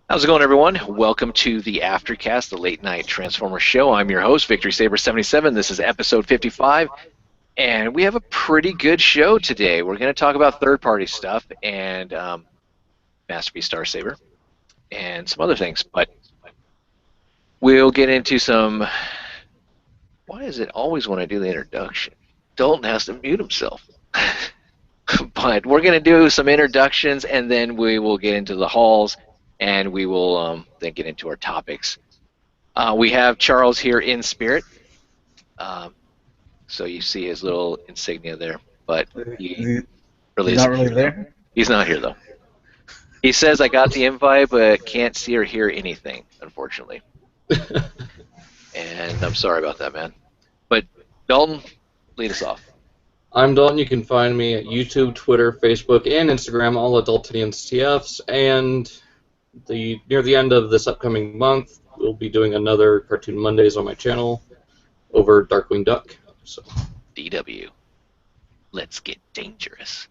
How's it going, everyone? Welcome to the Aftercast, the late night Transformer show. I'm your host, Victory Saber 77. This is episode 55, and we have a pretty good show today. We're going to talk about third-party stuff and Masterpiece Star Saber and some other things, but we'll get into some. Why is it always when I do the introduction? Dalton has to mute himself. But we're going to do some introductions, and then we will get into the halls, and we will then get into our topics. We have Charles here in spirit. So you see his little insignia there, but he's not really there? He's not here, though. He says, I got the invite, but can't see or hear anything, unfortunately. And I'm sorry about that, man. But Dalton, lead us off. I'm Dalton. You can find me at YouTube, Twitter, Facebook, and Instagram, all at Daltonians TFs. And near the end of this upcoming month, we'll be doing another Cartoon Mondays on my channel over Darkwing Duck. So DW, let's get dangerous.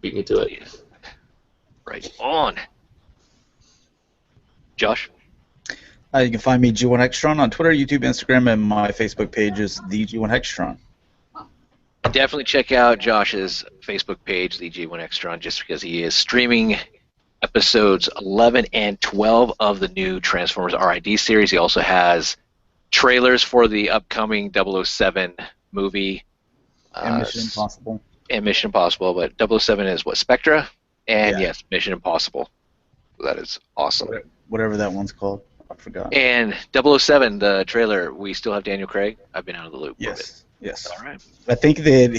Beat me to it. Right on. Josh? You can find me G1Hextron on Twitter, YouTube, Instagram, and my Facebook page is the G1Hextron. Definitely check out Josh's Facebook page, the G1Xtron, just because he is streaming episodes 11 and 12 of the new Transformers RID series. He also has trailers for the upcoming 007 movie. And Mission Impossible. And Mission Impossible, but 007 is what, Spectra? And Yeah. yes, Mission Impossible. That is awesome. Whatever that one's called. I forgot. And 007, the trailer, we still have Daniel Craig. I've been out of the loop. Yes. Yes. All right. I think that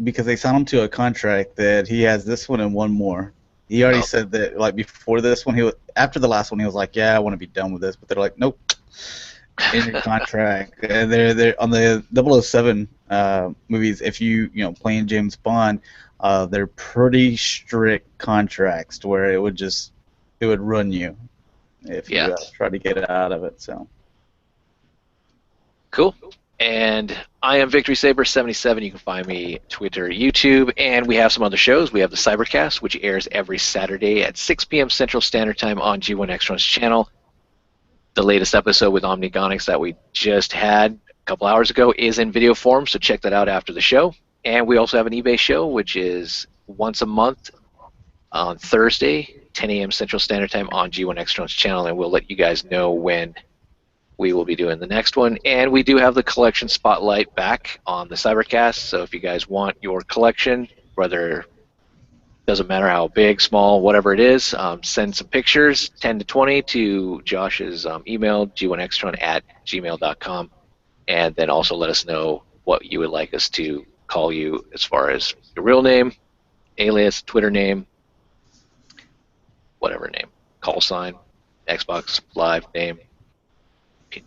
because they signed him to a contract, that he has this one and one more. He already said that, like, before this one, after the last one, he was like, yeah, I want to be done with this. But they're like, nope, in your contract. And they're on the 007 movies, if you playing James Bond, they're pretty strict contracts to where it would run you if you try to get out of it. So cool. And I am Victory Saber 77. You can find me Twitter, YouTube, and we have some other shows. We have the Cybercast, which airs every Saturday at 6 p.m. Central Standard Time on G1Xtron's channel. The latest episode with Omnigonics that we just had a couple hours ago is in video form, so check that out after the show. And we also have an eBay show, which is once a month on Thursday, 10 a.m. Central Standard Time on G1Xtron's channel, and we'll let you guys know when we will be doing the next one. And we do have the collection spotlight back on the Cybercast, so if you guys want your collection, whether doesn't matter how big, small, whatever it is, send some pictures, 10 to 20, to Josh's email, g1xtron@gmail.com, and then also let us know what you would like us to call you as far as your real name, alias, Twitter name, whatever name, call sign, Xbox Live name,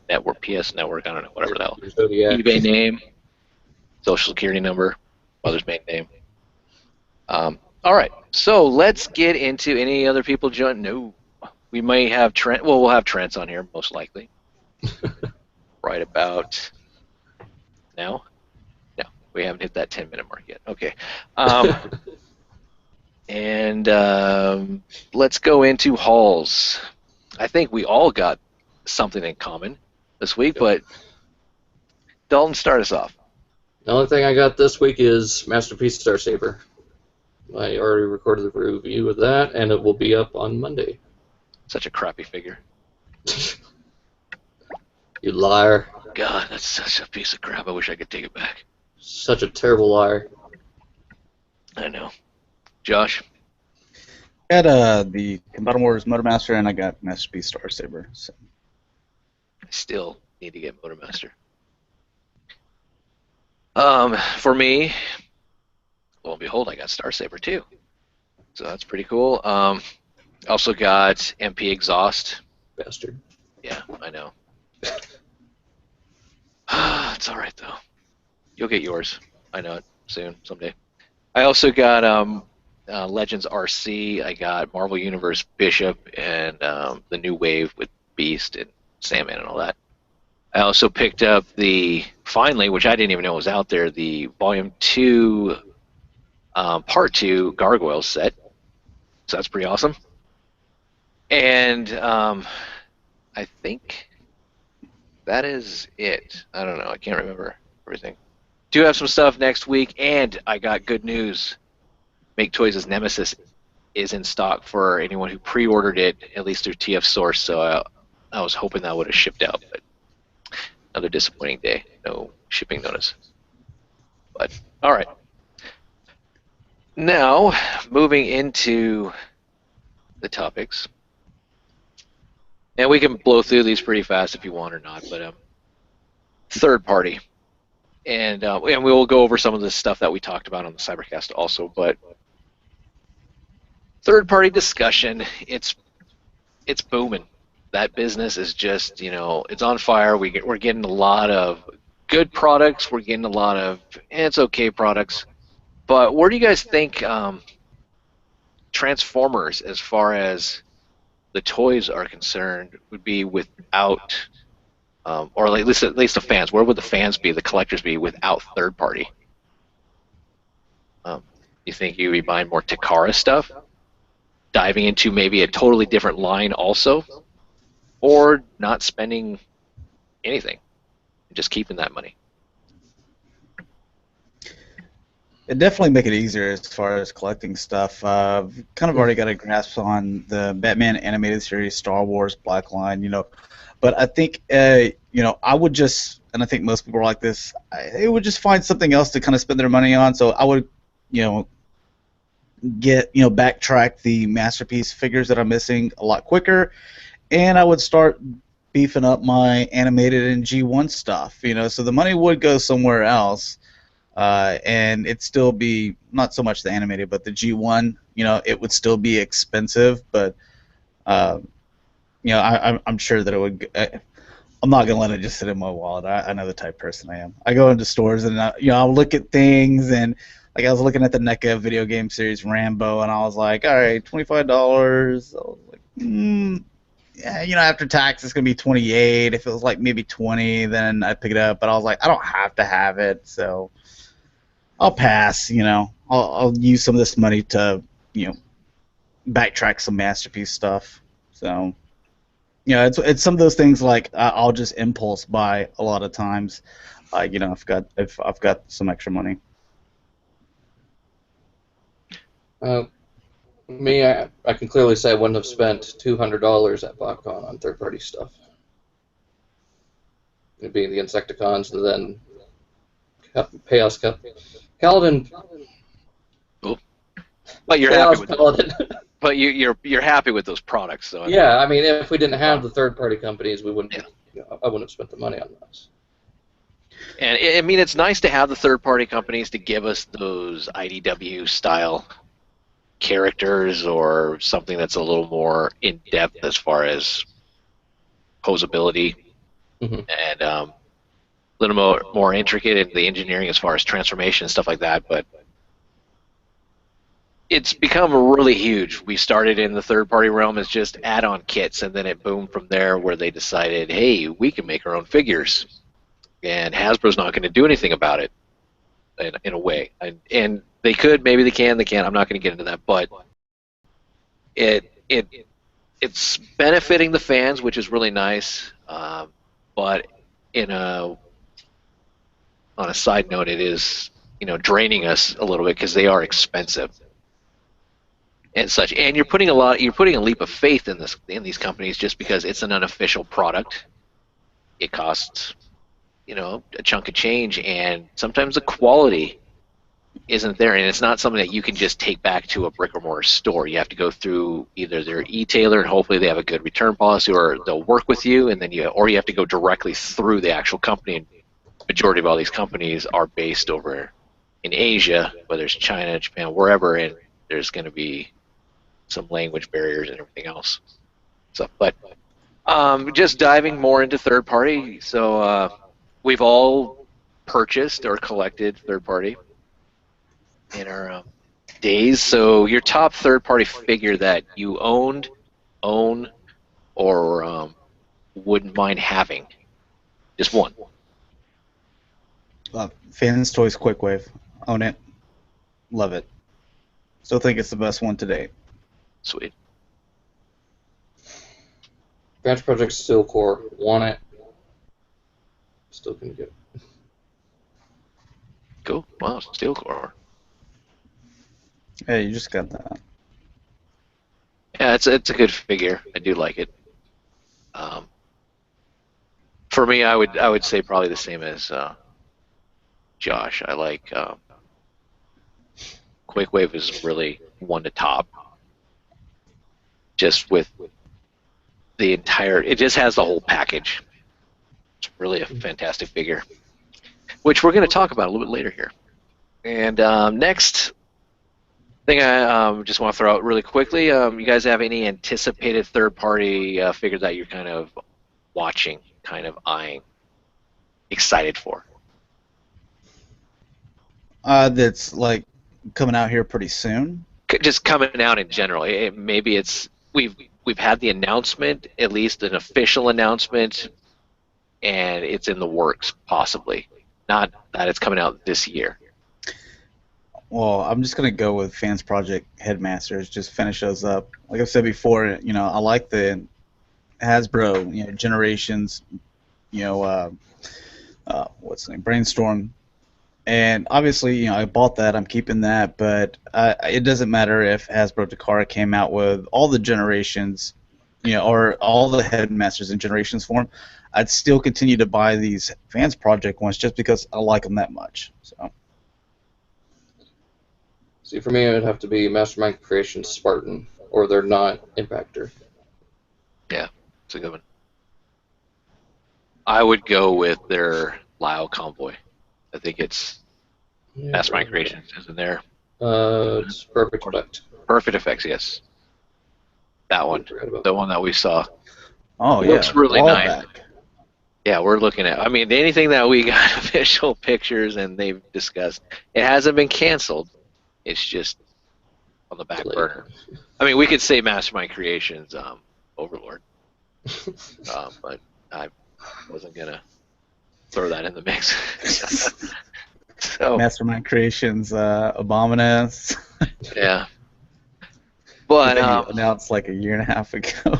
network, PS network, I don't know, whatever the hell. eBay name, social security number, mother's maiden name. All right, so let's get into any other people join. No, we may have Trent. Well, we'll have Trent on here most likely. Right about now. No, we haven't hit that 10-minute mark yet. Okay. And let's go into hauls. I think we all got something in common this week, but Dalton, start us off. The only thing I got this week is Masterpiece Star Saber. I already recorded the review of that, and it will be up on Monday. Such a crappy figure. You liar. God, that's such a piece of crap. I wish I could take it back. Such a terrible liar. I know. Josh? I got the Combat Wars Motormaster, and I got Masterpiece Star Saber. So. I still need to get Motormaster. For me, lo and behold, I got Star Saber too. So that's pretty cool. Also got MP Exhaust. Bastard. Yeah, I know. It's alright though. You'll get yours. I know it soon, someday. I also got Legends RC. I got Marvel Universe Bishop and the new wave with Beast and Sandman and all that. I also picked up finally, which I didn't even know was out there, the Volume 2 Part 2 Gargoyle set. So that's pretty awesome. And I think that is it. I don't know. I can't remember everything. Do have some stuff next week, and I got good news. Make Toys' Nemesis is in stock for anyone who pre-ordered it, at least through TF Source. So I was hoping that would have shipped out, but another disappointing day. No shipping notice. But all right. Now, moving into the topics. And we can blow through these pretty fast if you want or not, but third party. And we will go over some of the stuff that we talked about on the Cybercast also, but third party discussion, it's booming. That business is just, it's on fire. We're getting a lot of good products. We're getting a lot of it's okay products. But where do you guys think Transformers, as far as the toys are concerned, would be without, or at least the fans? Where would the fans be, the collectors be, without third party? You think you'd be buying more Takara stuff, diving into maybe a totally different line also, or not spending anything, just keeping that money? It definitely make it easier as far as collecting stuff. Kind of already got a grasp on the Batman animated series, Star Wars, Black Line, But I think, I would just, and I think most people are like this, they would just find something else to kind of spend their money on. So I would, backtrack the Masterpiece figures that I'm missing a lot quicker, and I would start beefing up my animated and G1 stuff, so the money would go somewhere else. And it'd still be not so much the animated, but the G1. It would still be expensive, but I'm sure that it would. I'm not gonna let it just sit in my wallet. I know the type of person I am. I go into stores and I'll look at things, and like I was looking at the NECA video game series Rambo, and I was like, all right, $25. I was like, yeah, after tax it's gonna be 28. If it was like maybe 20, then I'd pick it up. But I was like, I don't have to have it, so I'll pass. I'll use some of this money to, backtrack some Masterpiece stuff. So, it's some of those things like I'll just impulse buy a lot of times. If I've got some extra money. Me, I can clearly say I wouldn't have spent $200 at BotCon on third-party stuff. It'd be the Insecticons, and then Chaos Paladin. Cool. But you're Chaos happy with Paladin. But you're happy with those products, so Yeah, I mean, if we didn't have the third-party companies, we wouldn't. Yeah. I wouldn't have spent the money on those. And I mean, it's nice to have the third-party companies to give us those IDW style characters, or something that's a little more in depth as far as posability, and a little more intricate in the engineering as far as transformation and stuff like that. But it's become really huge. We started in the third-party realm as just add-on kits, and then it boomed from there, where they decided, hey, we can make our own figures, and Hasbro's not going to do anything about it, in a way. And they could, maybe they can, they can't. I'm not going to get into that, but it's benefiting the fans, which is really nice. But on a side note, it is draining us a little bit, because they are expensive and such. And you're putting a leap of faith in these companies, just because it's an unofficial product. It costs a chunk of change, and sometimes the quality isn't there, and it's not something that you can just take back to a brick or mortar store. You have to go through either their e-tailer, and hopefully they have a good return policy, or they'll work with you, and then you have to go directly through the actual company. And majority of all these companies are based over in Asia, whether it's China, Japan, wherever, and there's going to be some language barriers and everything else. So, but just diving more into third party. So we've all purchased or collected third party in our days. So your top third party figure that you own, or wouldn't mind having, just one. Fans Toys Quick Wave. Own it. Love it. Still think it's the best one to date. Sweet. Advanced Project Steel Core. Want it. Still couldn't get it. Cool. Wow, Steel Core. Yeah, you just got that. Yeah, it's a good figure. I do like it. For me, I would say probably the same as Josh. I like Quakewave is really one to top. Just with the entire, it just has the whole package. It's really a fantastic figure, which we're going to talk about a little bit later here. And next thing I just want to throw out really quickly, you guys have any anticipated third-party figures that you're kind of watching, kind of eyeing, excited for? That's like coming out here pretty soon. Just coming out in general. Maybe it's we've had the announcement, at least an official announcement, and it's in the works, possibly. Not that it's coming out this year. Well, I'm just gonna go with Fans Project Headmasters. Just finish those up. Like I said before, I like the Hasbro, Generations, what's the name, Brainstorm, and obviously, I bought that. I'm keeping that, but it doesn't matter if Hasbro Takara came out with all the Generations, or all the Headmasters in Generations form. I'd still continue to buy these Fans Project ones just because I like them that much. So. See, for me, it would have to be Mastermind Creations Spartan, or they're not Impactor. Yeah, it's a good one. I would go with their Lao Convoy. I think it's Mastermind Creations, isn't there? It's Perfect Effect. Perfect Effects, yes. That one, the one that we saw. Oh, it looks really nice. Back. Yeah, we're looking at. I mean, anything that we got official pictures and they've discussed, it hasn't been canceled. It's just on the back burner. I mean, we could say Mastermind Creations Overlord, but I wasn't gonna throw that in the mix. So Mastermind Creations Abominus. Yeah, but they announced like a year and a half ago.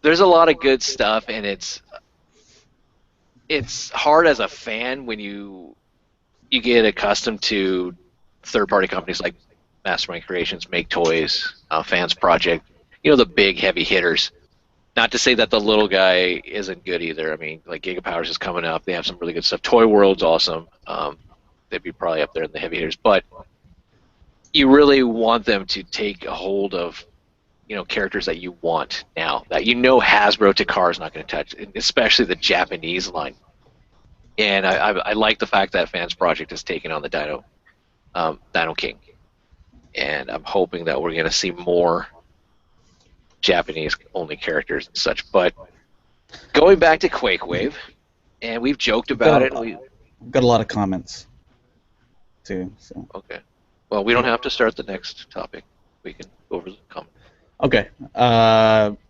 There's a lot of good stuff, and it's hard as a fan when you get accustomed to third-party companies like Mastermind Creations, Make Toys, Fans Project, the big heavy hitters. Not to say that the little guy isn't good either. I mean, like Gigapowers is coming up. They have some really good stuff. Toy World's awesome. They'd be probably up there in the heavy hitters. But you really want them to take a hold of, characters that you want now, that Hasbro Takara is not going to touch, especially the Japanese line. And I like the fact that Fans Project has taken on the Dino King. And I'm hoping that we're going to see more Japanese-only characters and such. But going back to Quakewave, and we've joked about it. We've got a lot of comments, too. So. Okay. Well, we don't have to start the next topic. We can go over the comment. Okay.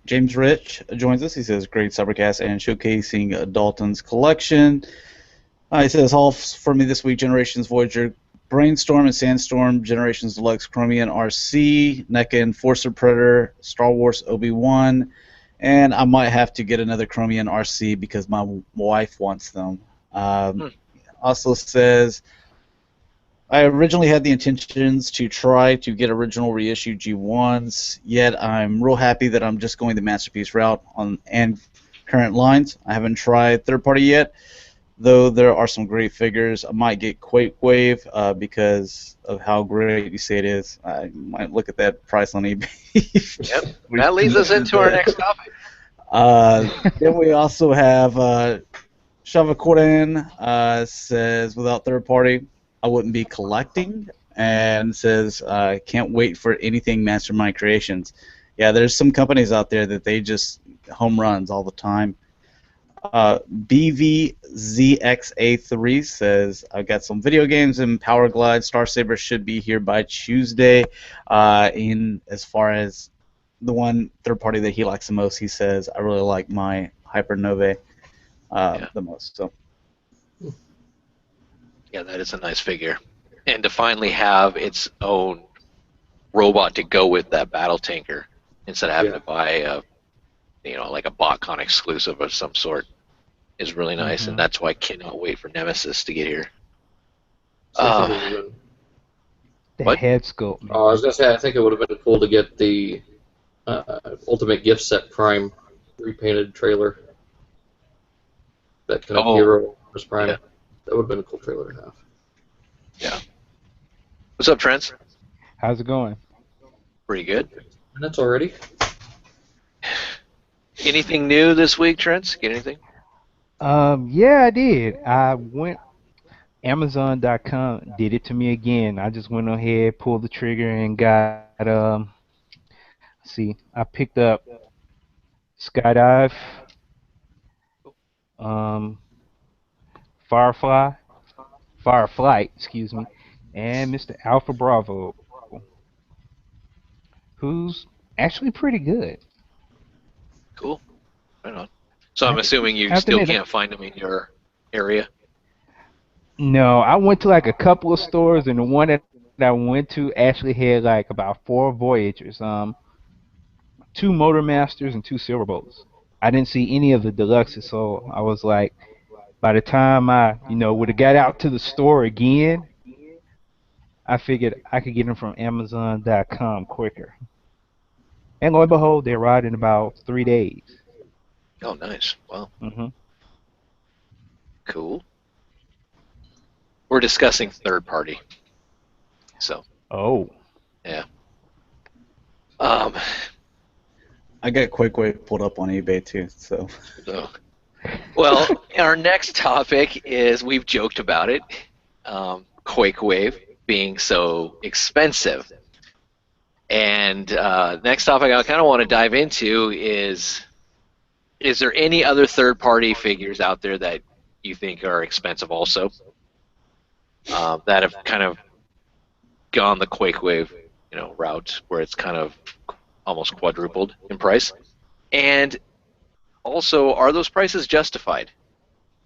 James Rich joins us. He says, great Cybercast and showcasing Dalton's collection. He says, all for me this week, Generations Voyager, Brainstorm and Sandstorm, Generations Deluxe, Chromium RC, NECA Enforcer Predator, Star Wars Obi-Wan, and I might have to get another Chromium RC because my wife wants them. Also says, I originally had the intentions to try to get original reissue G1s, yet I'm real happy that I'm just going the Masterpiece route and current lines. I haven't tried third party yet, though there are some great figures. I might get Quakewave because of how great you say it is. I might look at that price on eBay. Yep, that leads us into our next topic. Then we also have Shavakoren says, without third party, I wouldn't be collecting, and says, can't wait for anything Mastermind Creations. Yeah, there's some companies out there that they just home runs all the time. BVZXA3 says, I've got some video games and Power Glide. Star Saber should be here by Tuesday. In as far as the one third party that he likes the most, he says, I really like my Hypernova the most. So. Yeah, that is a nice figure. And to finally have its own robot to go with that battle tanker instead of having to buy like a BotCon exclusive of some sort is really nice, and that's why I cannot wait for Nemesis to get here. So I think it would have been. The What? head sculpt. Oh, I was gonna say I think it would have been cool to get the Ultimate Gift Set Prime repainted trailer. That kind of hero was Prime. Yeah. That would have been a cool trailer to have. Yeah. What's up, Trent? How's it going? Pretty good. Minutes already? Anything new this week, Trent? Get anything? Yeah, I did. I went. Amazon.com did it to me again. I just went ahead, pulled the trigger, and got see, I picked up Skydive, um, Firefly, Fireflight, excuse me, and Mr. Alpha Bravo, who's actually pretty good. Cool. Right on. So I'm assuming you still can't find them in your area? No, I went to like a couple of stores, and the one that I went to actually had like about 4 Voyagers, 2 Motormasters, and 2 Silverbolts. I didn't see any of the deluxes, so I was like, by the time I, would have got out to the store again, I figured I could get them from Amazon.com quicker. And lo and behold, they arrived in about 3 days. Oh, nice. Wow. Mm-hmm. Cool. We're discussing third party. So. Oh. Yeah. I got Quakewave pulled up on eBay too, so. Well, our next topic is, we've joked about it, Quakewave being so expensive. And next topic I kind of want to dive into is there any other third-party figures out there that you think are expensive also, that have kind of gone the Quakewave route, where it's kind of almost quadrupled in price? And also, are those prices justified?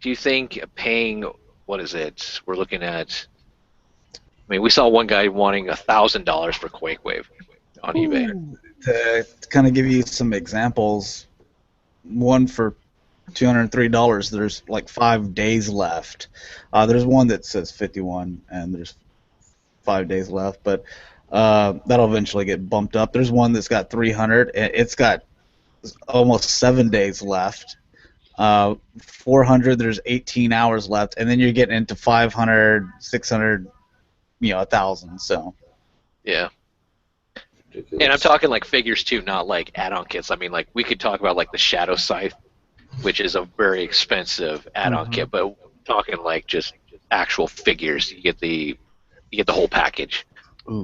Do you think paying, what is it? We're looking at, we saw one guy wanting $1,000 for Quakewave on eBay. To kind of give you some examples, one for $203, there's like 5 days left. There's one that says 51, and there's 5 days left, but that'll eventually get bumped up. There's one that's got 300, and it's got almost 7 days left. 400, there's 18 hours left, and then you're getting into 500, 600, 1,000. So. Yeah. And I'm talking like figures too, not like add-on kits. I mean, like, we could talk about like the Shadow Scythe, which is a very expensive add-on kit, but talking like just actual figures. You get the whole package.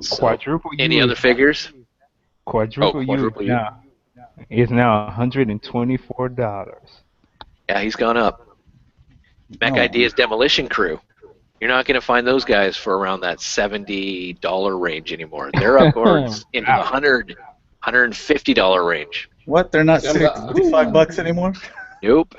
So, quadruple. Any other figures? Quadruple U is now $124. Yeah, he's gone up. Mech Idea's Demolition Crew. You're not going to find those guys for around that $70 range anymore. They're upwards into the $150 range. What? They're not $65 anymore? Nope.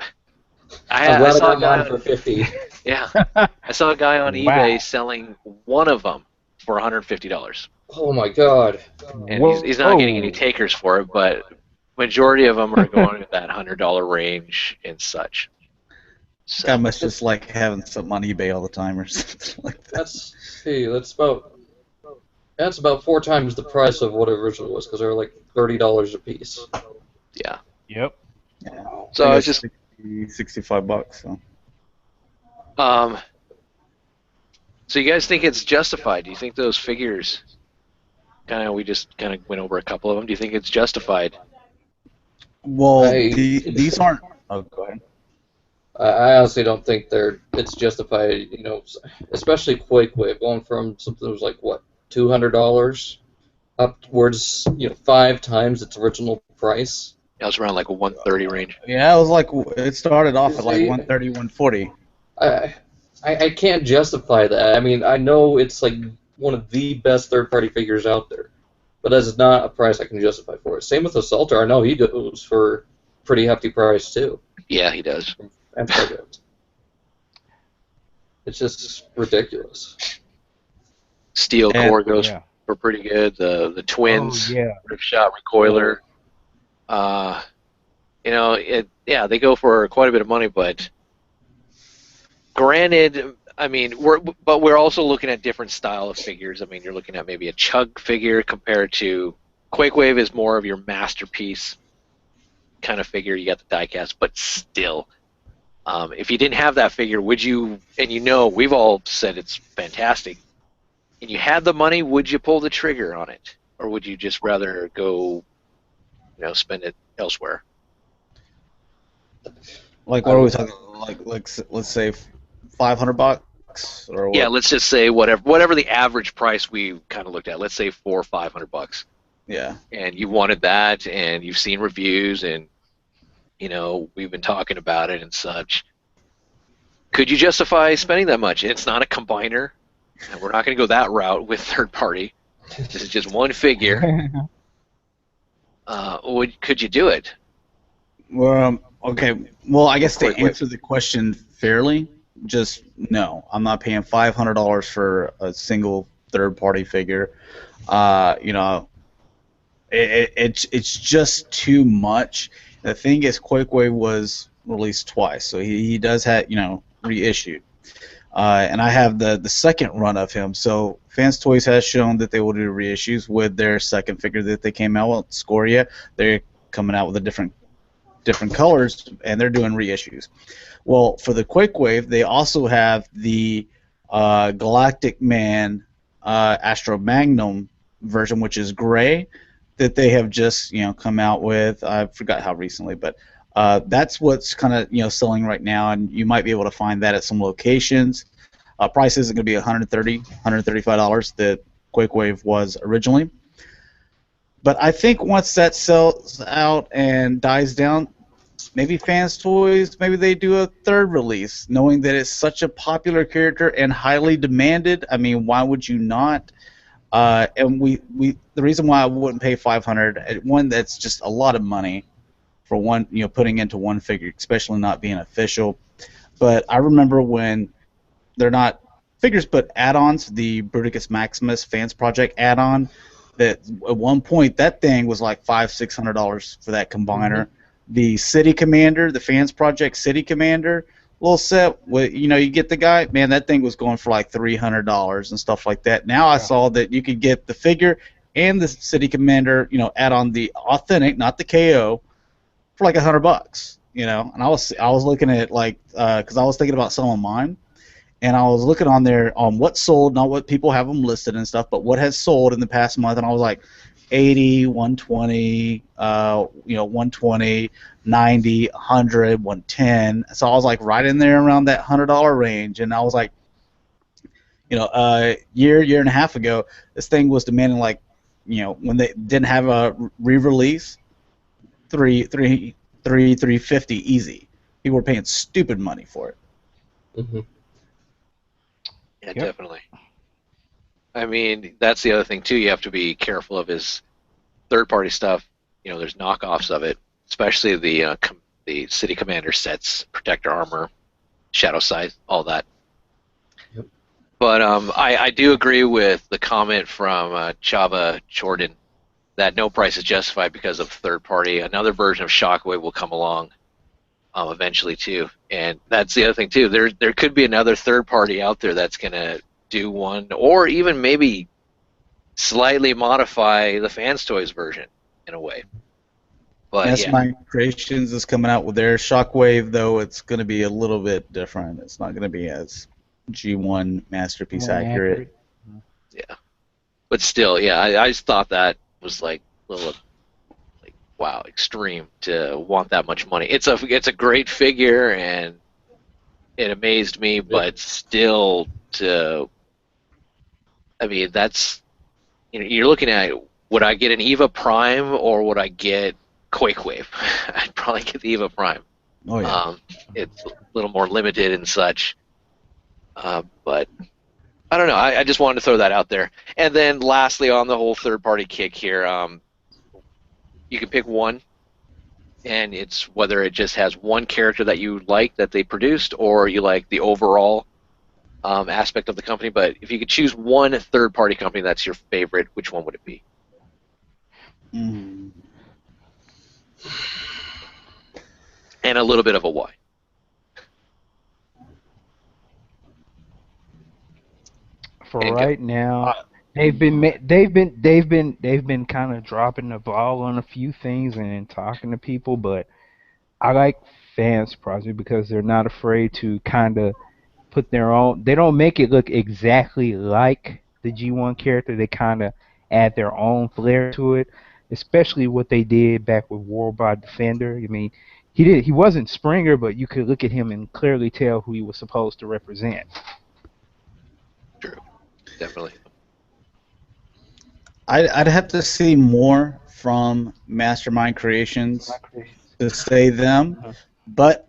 I saw a guy for $50. Yeah, I saw a guy on eBay selling one of them for $150. Oh my God! And he's not getting any takers for it, but majority of them are going at that $100 range and such. So. Guy must just like having something on eBay all the time or something like that. That's about 4 times the price of what it originally was, because they were like $30 a piece. Yeah. Yep. Yeah. So I was just $65. So. So you guys think it's justified? Do you think those figures, we just went over a couple of them, do you think it's justified? Well, these aren't. Oh, go ahead. I honestly don't think it's justified. Especially Quakewave, going from something that was like what, $200 upwards, 5 times its original price. That was around like a 130 range. Yeah, it started off at like 130, 140. I can't justify that. I mean, I know it's like one of the best third-party figures out there, but that's not a price I can justify for it. Same with Assaulter. I know he goes for a pretty hefty price too. Yeah, he does. And project. It's just ridiculous. Steel Core goes for pretty good. The Twins, Ripshot Recoiler. Yeah, they go for quite a bit of money, but granted, I mean, we're also looking at different style of figures. I mean, you're looking at maybe a Chug figure compared to Quakewave is more of your masterpiece kind of figure. You got the diecast, but still, if you didn't have that figure, would you? And we've all said it's fantastic. And you had the money, would you pull the trigger on it, or would you just rather go, spend it elsewhere? Like, what are we talking? Like, let's say $500 or Yeah, what? let's just say whatever the average price we kind of looked at. Let's say $400 or $500, Yeah. and you wanted that, and you've seen reviews, and we've been talking about it and such. Could you justify spending that much? It's not a combiner, and we're not going to go that route with third party. This is just one figure. Could you do it? Well, okay. Well, I guess to Quick, answer the question fairly, just no. I'm not paying $500 for a single third-party figure. You know, it's just too much. The thing is, Quakewave was released twice, so he does have reissued. And I have the second run of him. So Fans Toys has shown that they will do reissues with their second figure that they came out with, Scoria. They're coming out with a different colors, and they're doing reissues. Well, for the Quakewave, they also have the Galactic Man Astro Magnum version, which is gray, that they have just come out with. I forgot how recently, but that's what's kind of selling right now, and you might be able to find that at some locations. Price isn't going to be $135 that Quakewave was originally. But I think once that sells out and dies down, maybe Fans Toys, maybe they do a third release, knowing that it's such a popular character and highly demanded. I mean, why would you not? And the reason why I wouldn't pay $500, one, that's just a lot of money for one, putting into one figure, especially not being official. But I remember when they're not figures but add-ons, the Bruticus Maximus Fans Project add-on, that at one point that thing was like $500-$600 for that combiner. Mm-hmm. The City Commander, the Fans Project City Commander, little set with you get the guy, man, that thing was going for like $300 and stuff like that. Now I saw that you could get the figure and the City Commander, add on the authentic, not the KO, for like $100. And I was looking at like because I was thinking about selling mine. And I was looking on there on what sold, not what people have them listed and stuff, but what has sold in the past month, and I was like 80, 120, 120, 90, 100, 110. So I was like right in there around that $100 range, and I was like, year and a half ago, this thing was demanding like, when they didn't have a re-release, 350 easy. People were paying stupid money for it. Mm-hmm. Yeah, yep. Definitely. I mean, that's the other thing too. You have to be careful of his third-party stuff. There's knockoffs of it, especially the City Commander sets, Protector Armor, Shadow Sight, all that. Yep. But I do agree with the comment from Chava Jordan that no price is justified because of third-party. Another version of Shockwave will come along eventually too, and that's the other thing too. There could be another third party out there that's gonna do one, or even maybe slightly modify the Fans Toys version in a way. But S9 Creations is coming out with their Shockwave, though it's going to be a little bit different. It's not going to be as G1 masterpiece accurate. Yeah, but still, yeah, I just thought that was like a little. Wow, extreme to want that much money. It's a great figure, and it amazed me, but still, I mean, that's you're looking at, would I get an EVA Prime or would I get Quakewave? I'd probably get the EVA Prime. Oh yeah. It's a little more limited and such, but I don't know. I just wanted to throw that out there. And then lastly, on the whole third-party kick here. You can pick one, and it's whether it just has one character that you like that they produced, or you like the overall aspect of the company. But if you could choose one third-party company that's your favorite, which one would it be? and a little bit of a why. For And go. right now, Uh, they've been kind of dropping the ball on a few things and talking to people, but I like Fans Project because they're not afraid to kind of put their own. They don't make it look exactly like the G1 character. They kind of add their own flair to it, especially what they did back with Warbot Defender. I mean, he wasn't Springer, but you could look at him and clearly tell who he was supposed to represent. True. Definitely. I'd have to see more from Mastermind Creations to say them, but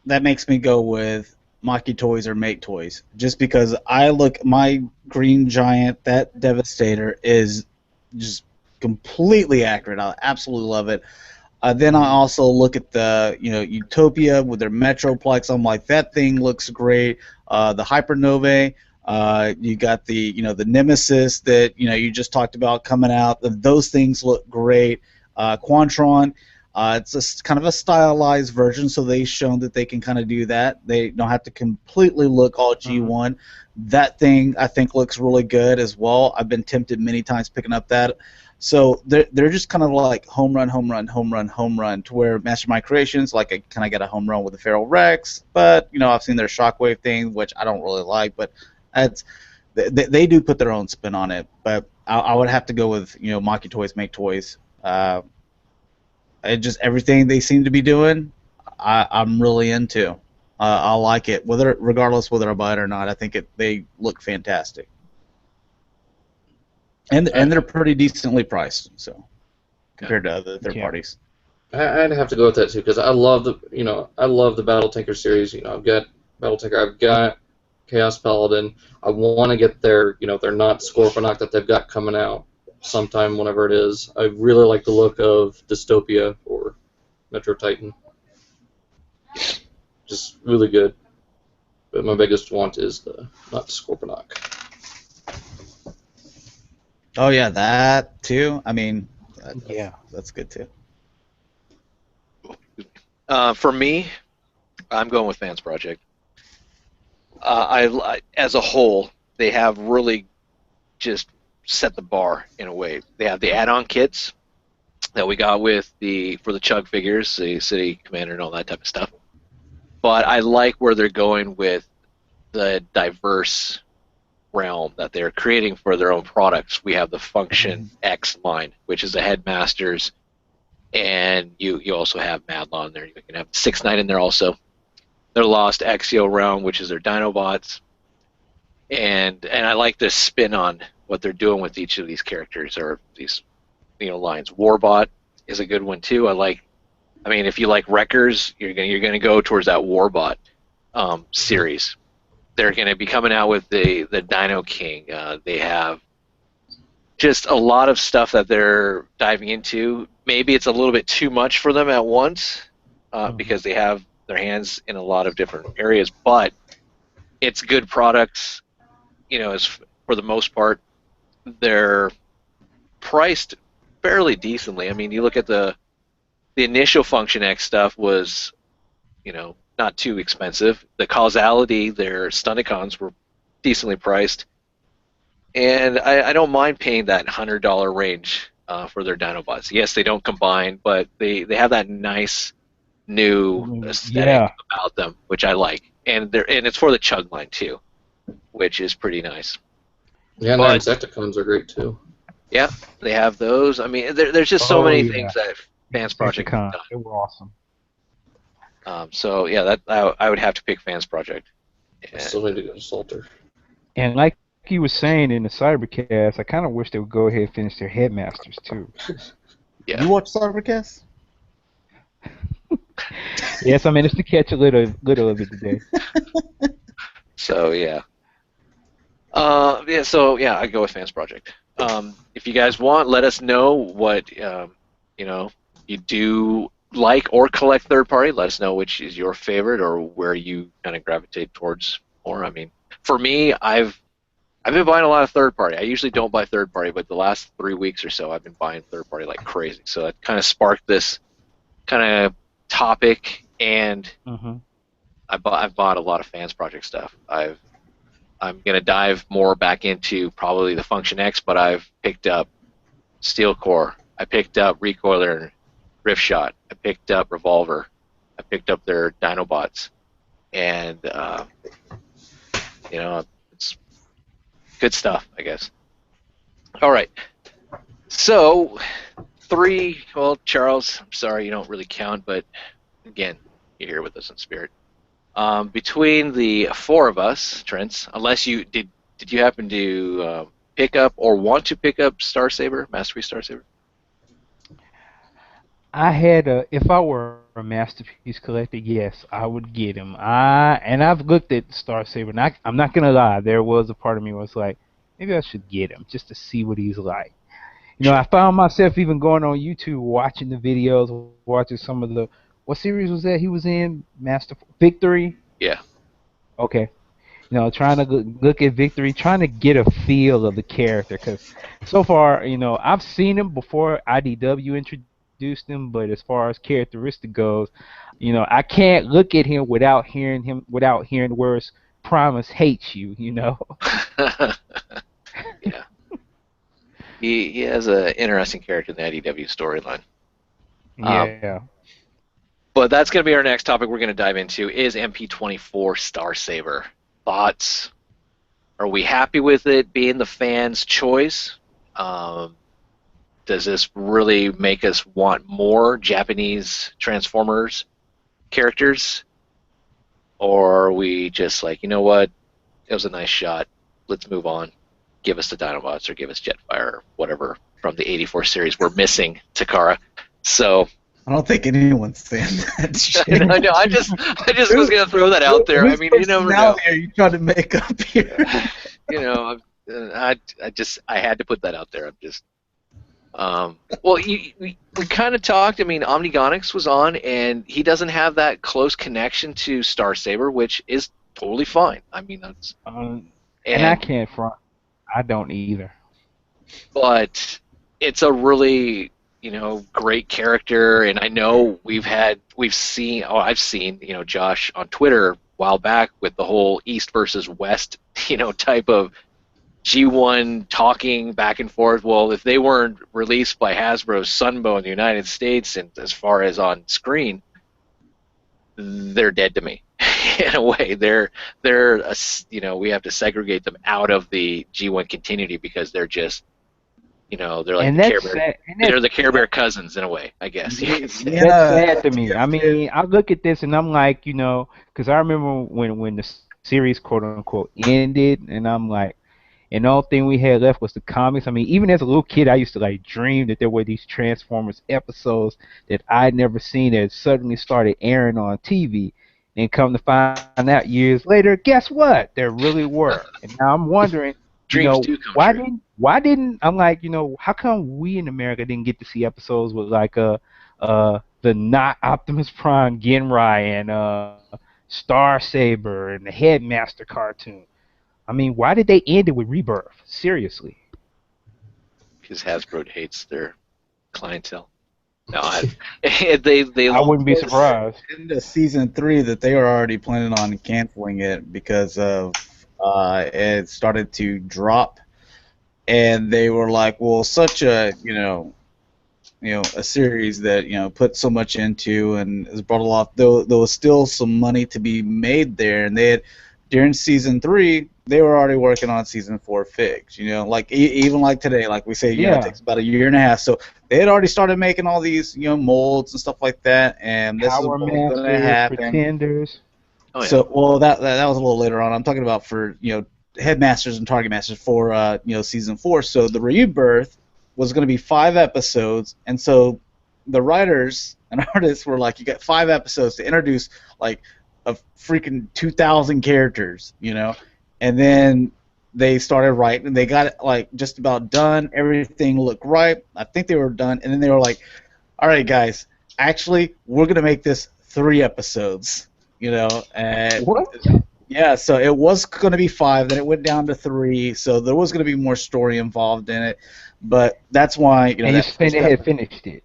that makes me go with Maki Toys or Make Toys, just because I look my Green Giant, that Devastator is just completely accurate. I absolutely love it. Then I also look at the Utopia with their Metroplex. I'm like, that thing looks great. The Hypernova. You got the Nemesis that you just talked about coming out. Those things look great. Quantron. It's kind of a stylized version, so they've shown that they can kind of do that. They don't have to completely look all G1. That thing I think looks really good as well. I've been tempted many times picking up that. So they're just kind of like home run, home run, home run, home run, to where Mastermind Creations, like, can I get a home run with the Feral Rex? But I've seen their Shockwave thing, which I don't really like, but they do put their own spin on it. But I would have to go with Maki Toys Make Toys. Just everything they seem to be doing, I'm really into. I like it, regardless whether I buy it or not. I think they look fantastic. And they're pretty decently priced, so compared to other third parties. I'd have to go with that too because I love the Battle Tanker series. I've got Battle Tanker, I've got Chaos Paladin. I want to get their their not Scorponok that they've got coming out sometime whenever it is. I really like the look of Dystopia or Metro Titan. Just really good. But my biggest want is the not Scorponok. Oh yeah, that too. I mean, that's good too. For me, I'm going with Fans Project. As a whole, they have really just set the bar in a way. They have the add-on kits that we got for the Chug figures, the City Commander and all that type of stuff. But I like where they're going with the diverse realm that they're creating for their own products. We have the Function X line, which is the Headmasters, and you also have Madlon there. You can have 6-9 in there also. Their Lost Exio realm, which is their Dinobots, and I like this spin on what they're doing with each of these characters or these lines. Warbot is a good one too. I mean, if you like Wreckers, you're gonna go towards that Warbot series. They're going to be coming out with the Dino King. They have just a lot of stuff that they're diving into. Maybe it's a little bit too much for them at once because they have their hands in a lot of different areas, but it's good products. As for the most part, they're priced fairly decently. I mean, you look at the initial Function X stuff was, not too expensive. The Causality, their Stunticons were decently priced, and I don't mind paying that $100 range for their Dinobots. Yes, they don't combine, but they have that nice new aesthetic about them, which I like, and it's for the Chug line too, which is pretty nice. Yeah, and Insecticons are great too. Yeah, they have those. I mean, there's just so many things that Fans Project have done. They were awesome. So yeah, that I would have to pick Fans Project. I still need to go to Salter. And like he was saying in the Cybercast, I kind of wish they would go ahead and finish their Headmasters too. Yeah. You watch Cybercast? Yes, I managed to catch a little of it today. So yeah. I go with Fans Project. If you guys want, let us know what you do like or collect third party. Let us know which is your favorite or where you kind of gravitate towards more. I mean, for me, I've been buying a lot of third party. I usually don't buy third party, but the last 3 weeks or so, I've been buying third party like crazy. So that kind of sparked this kind of topic and Mm-hmm. I've bought a lot of Fans Project stuff. I'm gonna dive more back into probably the Function X, but I've picked up Steel Core. I picked up Recoiler and Rift Shot. I picked up Revolver. I picked up their Dinobots, and you know, it's good stuff, I guess. All right, so three. Well, Charles, I'm sorry you don't really count, but again, you're here with us in spirit. Between the four of us, Trent, unless did you happen to pick up or want to pick up Star Saber, Mastery Star Saber? If I were a masterpiece collector, yes, I would get him. I've looked at Star Saber, and I'm not gonna lie, there was a part of me where was like, maybe I should get him just to see what he's like. Sure. I found myself even going on YouTube, watching the videos, watching some of the what series was that he was in? Master Victory. Yeah. Okay, trying to look at Victory, trying to get a feel of the character. Because so far, I've seen him before IDW introduced him, but as far as characteristic goes, I can't look at him without hearing the words "Promise hates you." Yeah. He has an interesting character in the IDW storyline. Yeah. But that's going to be our next topic we're going to dive into is MP24 Star Saber. Thoughts? Are we happy with it being the fans' choice? Does this really make us want more Japanese Transformers characters? Or are we just like, you know what? It was a nice shot. Let's move on. Give us the Dinobots or give us Jetfire or whatever from the 84 series we're missing, Takara. So I don't think anyone's saying that shit. I know. I just was gonna throw that out there. I mean, you never know. Are you trying to make up here? I had to put that out there. I'm just. Well, we kind of talked. I mean, Omnigonics was on, and he doesn't have that close connection to Star Saber, which is totally fine. I mean, that's. And I can't front. I don't either. But it's a really great character, and I know I've seen Josh on Twitter a while back with the whole East versus West type of G1 talking back and forth. Well, if they weren't released by Hasbro's Sunbow in the United States, and as far as on screen, they're dead to me. In a way, we have to segregate them out of the G1 continuity because they're just they're like they're the Care Bear cousins in a way, I guess. That's sad to me. I mean, I look at this and I'm like, because I remember when the series quote unquote ended, and I'm like, and the only thing we had left was the comics. I mean, even as a little kid, I used to like dream that there were these Transformers episodes that I'd never seen that suddenly started airing on TV. And come to find out years later, guess what? There really were. And now I'm wondering, Dreams do come true. why didn't I'm like, how come we in America didn't get to see episodes with like the not Optimus Prime Genrai and Star Saber and the Headmaster cartoon? I mean, why did they end it with Rebirth? Seriously. Because Hasbro hates their clientele. No, they I wouldn't be surprised. Into season 3 that they were already planning on canceling it because of it started to drop, and they were like, well, such a a series that put so much into and has brought a lot. There was still some money to be made there, and they had during season 3 they were already working on season 4 figs. Like even like today, like we say, it takes about a year and a half. So they had already started making all these molds and stuff like that, and this Power is going to happen. Pretenders. Oh, yeah. So well that was a little later on. I'm talking about for Headmasters and Target Masters for season 4. So the Rebirth was going to be 5 episodes, and so the writers and artists were like, you got 5 episodes to introduce like a freaking 2,000 characters, and then they started writing, and they got it like just about done. Everything looked right. I think they were done, and then they were like, all right, guys, actually, we're going to make this 3 episodes, and what? Yeah, so it was going to be 5, then it went down to 3, so there was going to be more story involved in it, but that's why and you saying they had finished it.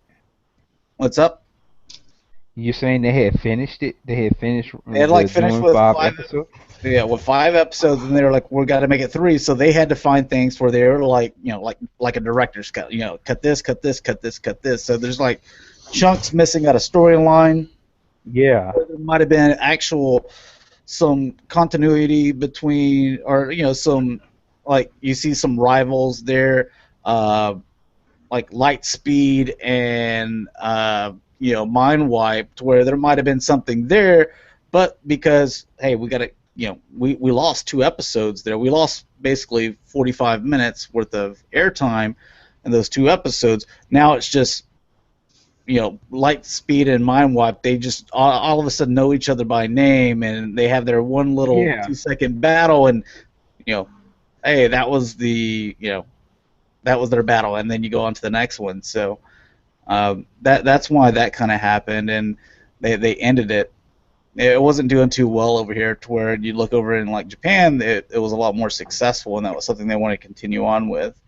What's up? You're saying they had finished it? They had finished They had like the finished doing with 5 episodes? yeah, with 5 episodes, and they were like, "We're got to make it 3." So they had to find things where they were like, like a director's cut. Cut this, cut this, cut this, cut this. So there's like chunks missing out of storyline. Yeah. There might have been actual some continuity between, or some like you see some rivals there, uh, like Lightspeed and Mind Wiped, where there might have been something there, but because hey, we got to we lost 2 episodes there. We lost basically 45 minutes worth of airtime in those 2 episodes. Now it's just Lightspeed and Mind Wipe, they just all of a sudden know each other by name, and they have their one little Yeah. 2-second battle, and hey, that was that was their battle, and then you go on to the next one. So that's why that kind of happened, and they ended it. It wasn't doing too well over here, to where you look over in like Japan, it was a lot more successful, and that was something they want to continue on with.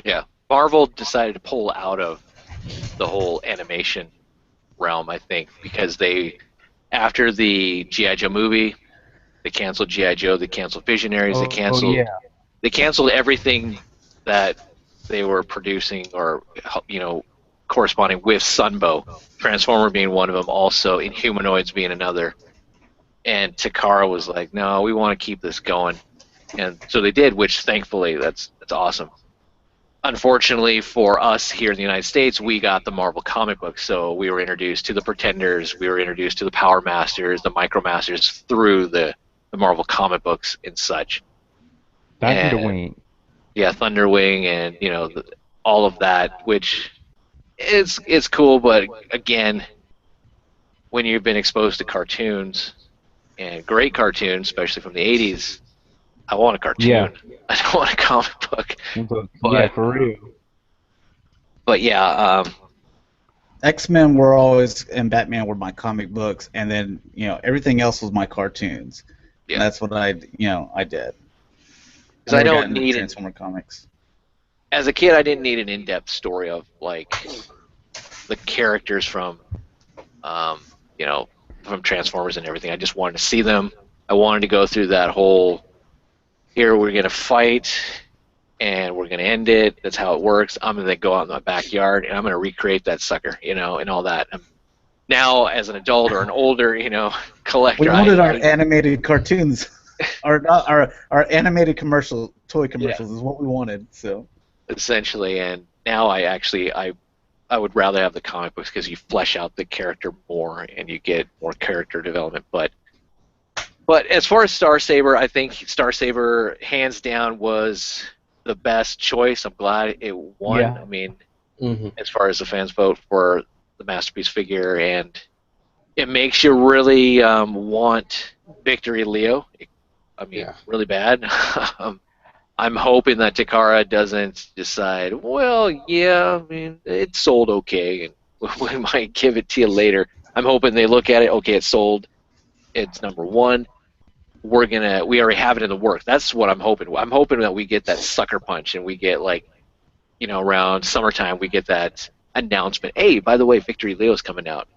Yeah. Marvel decided to pull out of the whole animation realm, I think, because after the G.I. Joe movie, they canceled G.I. Joe, they canceled Visionaries, Oh yeah. they canceled everything that they were producing or corresponding with Sunbow. Transformer being one of them, also Inhumanoids being another. And Takara was like, "No, we want to keep this going," and so they did, which thankfully that's awesome. Unfortunately for us here in the United States, we got the Marvel comic books, so we were introduced to the Pretenders, we were introduced to the Power Masters, the Micromasters through the Marvel comic books and such. And Thunderwing. yeah, Thunderwing and all of that, which it's cool, but again, when you've been exposed to cartoons and great cartoons, especially from the '80s, I want a Yeah. cartoon. I don't want a comic book. Yeah, But for real. yeah, X-Men were always, and Batman were my comic books, and then everything else was my cartoons. yeah. And that's what I did. I Because I never got don't into need Transformer comics. as a kid, I didn't need an in-depth story of like the characters um, you know, from Transformers and everything. I just wanted to see them. I wanted to go through that whole here we're gonna fight and we're gonna end it. That's how it works. I'm gonna go out in my backyard and I'm gonna recreate that sucker, and all that. Now, as an adult or an older, We collector, wanted our animated cartoons, our not our animated toy commercials is what we wanted. So essentially, and now I would rather have the comic books because you flesh out the character more and you get more character development. But as far as Star Saber, I think Star Saber hands down was the best choice. I'm glad it won. Yeah. I mean, Hmm. as far as the fans vote for the masterpiece figure, and it makes you really want Victory Leo. I mean, Yeah. really bad. I'm hoping that Takara doesn't decide, well, yeah, I mean, it sold okay, and we might give it to you later. I'm hoping they look at it, okay, it sold, it's #1. We already have it in the works. That's what I'm hoping. I'm hoping that we get that sucker punch and we get around summertime, we get that announcement. Hey, by the way, Victory Leo's coming out,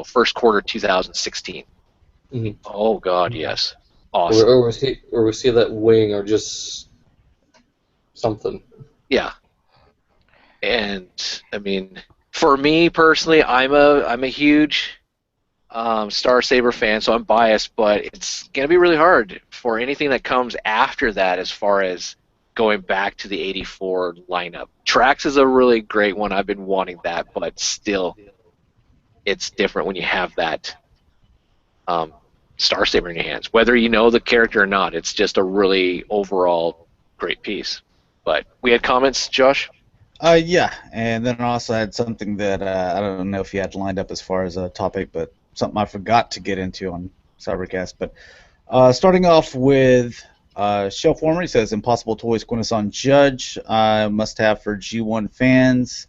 first quarter 2016. Hmm. Oh, God, Yeah. yes. Awesome. Or we see that wing, or just something. Yeah. And I mean, for me personally, I'm a huge Star Saber fan, so I'm biased, but it's gonna be really hard for anything that comes after that as far as going back to the '84 lineup. Trax is a really great one. I've been wanting that, but still, it's different when you have that um, Star Saber in your hands. Whether you know the character or not, it's just a really overall great piece. But we had comments, Josh? yeah, and then I also had something that I don't know if you had lined up as far as a topic, but something I forgot to get into on Cybercast. But starting off with Shelf Warmer, he says Impossible Toys Quintesson Judge must have for G1 fans.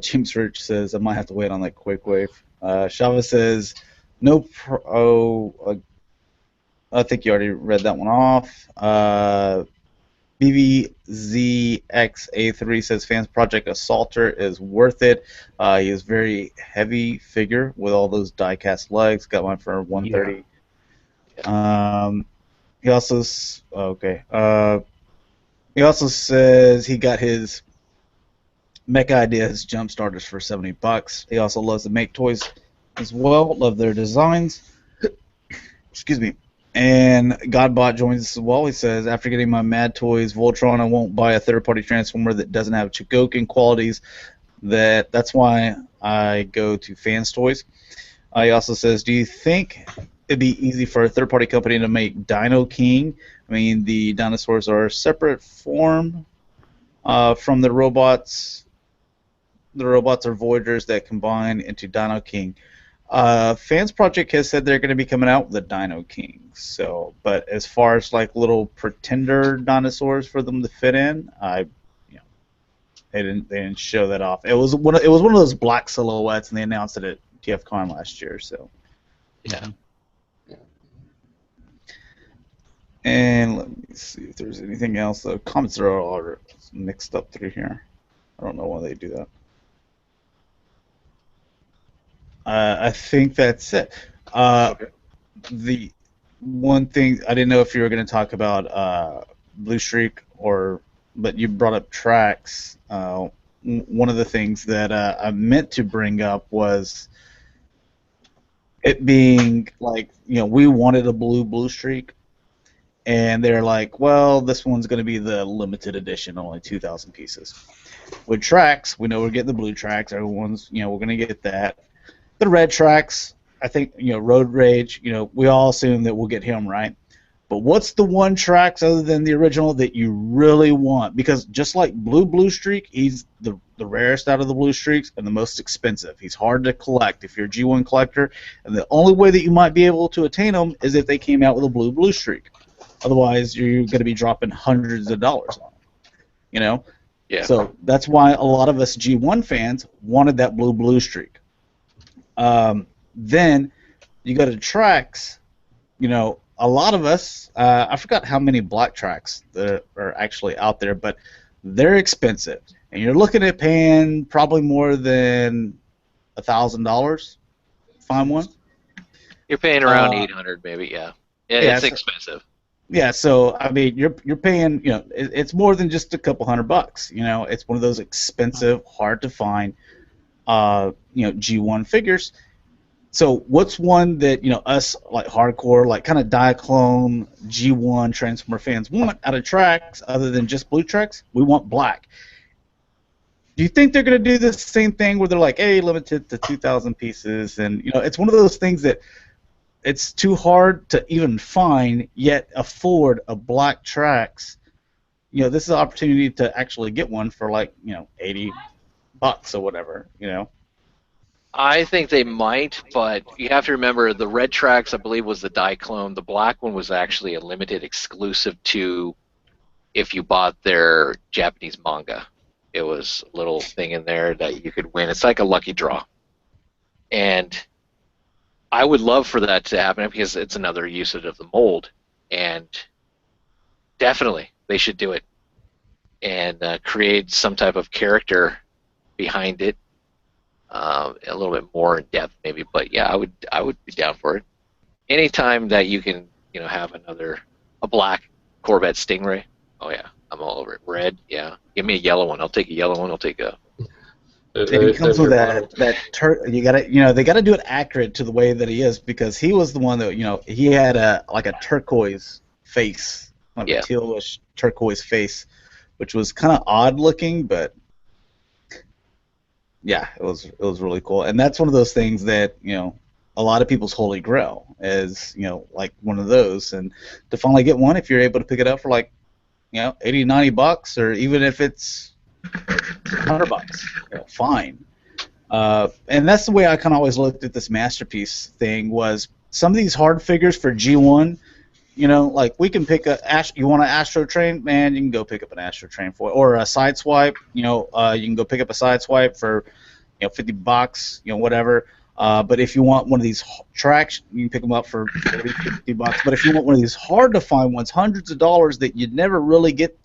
James Rich says I might have to wait on that quick wave. Shava says no pro. I think you already read that one off. BVZXA3 says Fans Project Assaulter is worth it. He is very heavy figure with all those die-cast legs. Got one for 130. He also he also says he got his Mecha Ideas jump starters for $70. He also loves to make toys as well. Love their designs. Excuse me. And Godbot joins us as well. He says, after getting my Mad Toys Voltron, I won't buy a third-party Transformer that doesn't have Chogokin qualities. That's why I go to Fans Toys. He also says, do you think it'd be easy for a third-party company to make Dino King? I mean, the dinosaurs are a separate form from the robots. The robots are Voyagers that combine into Dino King. Fans Project has said they're going to be coming out with the Dino King. So, but as far as like little pretender dinosaurs for them to fit in, they didn't show that off. It was one of those black silhouettes, and they announced it at TFCon last year. So, yeah. And let me see if there's anything else. The comments are all mixed up through here. I don't know why they do that. I think that's it. Okay. The one thing I didn't know if you were going to talk about Blue Streak but you brought up tracks. One of the things that I meant to bring up was it being like, we wanted a Blue Streak, and they're like, well, this one's going to be the limited edition, only 2,000 pieces. With tracks, we know we're getting the blue tracks. Everyone's, we're going to get that. The red tracks, I think, Road Rage, we all assume that we'll get him, right? But what's the one tracks other than the original that you really want? Because just like Blue Streak, he's the rarest out of the Blue Streaks and the most expensive. He's hard to collect if you're a G1 collector, and the only way that you might be able to attain him is if they came out with a Blue Streak. Otherwise, you're going to be dropping hundreds of dollars on him, Yeah. So that's why a lot of us G1 fans wanted that Blue Streak. Then you go to tracks, a lot of us, I forgot how many black tracks that are actually out there, but they're expensive. And you're looking at paying probably more than $1,000 to find one. You're paying around 800 maybe, yeah. It's expensive. Yeah, so I mean, you're paying, it's more than just a couple $100. It's one of those expensive, hard to find, G1 figures. So what's one that us like hardcore, like kind of Diaclone G1 Transformer fans want out of tracks other than just blue tracks? We want black. Do you think they're going to do the same thing where they're like, hey, limited to 2,000 pieces? And it's one of those things that it's too hard to even find yet afford a black tracks. This is an opportunity to actually get one for like $80 or whatever. I think they might, but you have to remember the red tracks, I believe, was the Diaclone. The black one was actually a limited exclusive to if you bought their Japanese manga. It was a little thing in there that you could win. It's like a lucky draw. And I would love for that to happen because it's another usage of the mold. And definitely they should do it and create some type of character behind it. A little bit more in depth, maybe, but yeah, I would be down for it. Anytime that you can, have a black Corvette Stingray. Oh yeah, I'm all over it. Red, yeah. Give me a yellow one. I'll take a yellow one. I'll take a. And he comes with you gotta, they gotta do it accurate to the way that he is, because he was the one that he had a turquoise face, like a tealish turquoise face, which was kind of odd looking, but. Yeah, it was really cool, and that's one of those things that a lot of people's holy grail is like one of those, and to finally get one, if you're able to pick it up for like $80, $90, or even if it's $100, fine. And that's the way I kind of always looked at this masterpiece thing. Was some of these hard figures for G1. Like we can pick you want an Astro Train, man, you can go pick up an Astro Train for it, or a Sideswipe, you can go pick up a Sideswipe for, $50, whatever. But if you want one of these tracks, you can pick them up for 40, $50. But if you want one of these hard to find ones, hundreds of dollars that you'd never really get,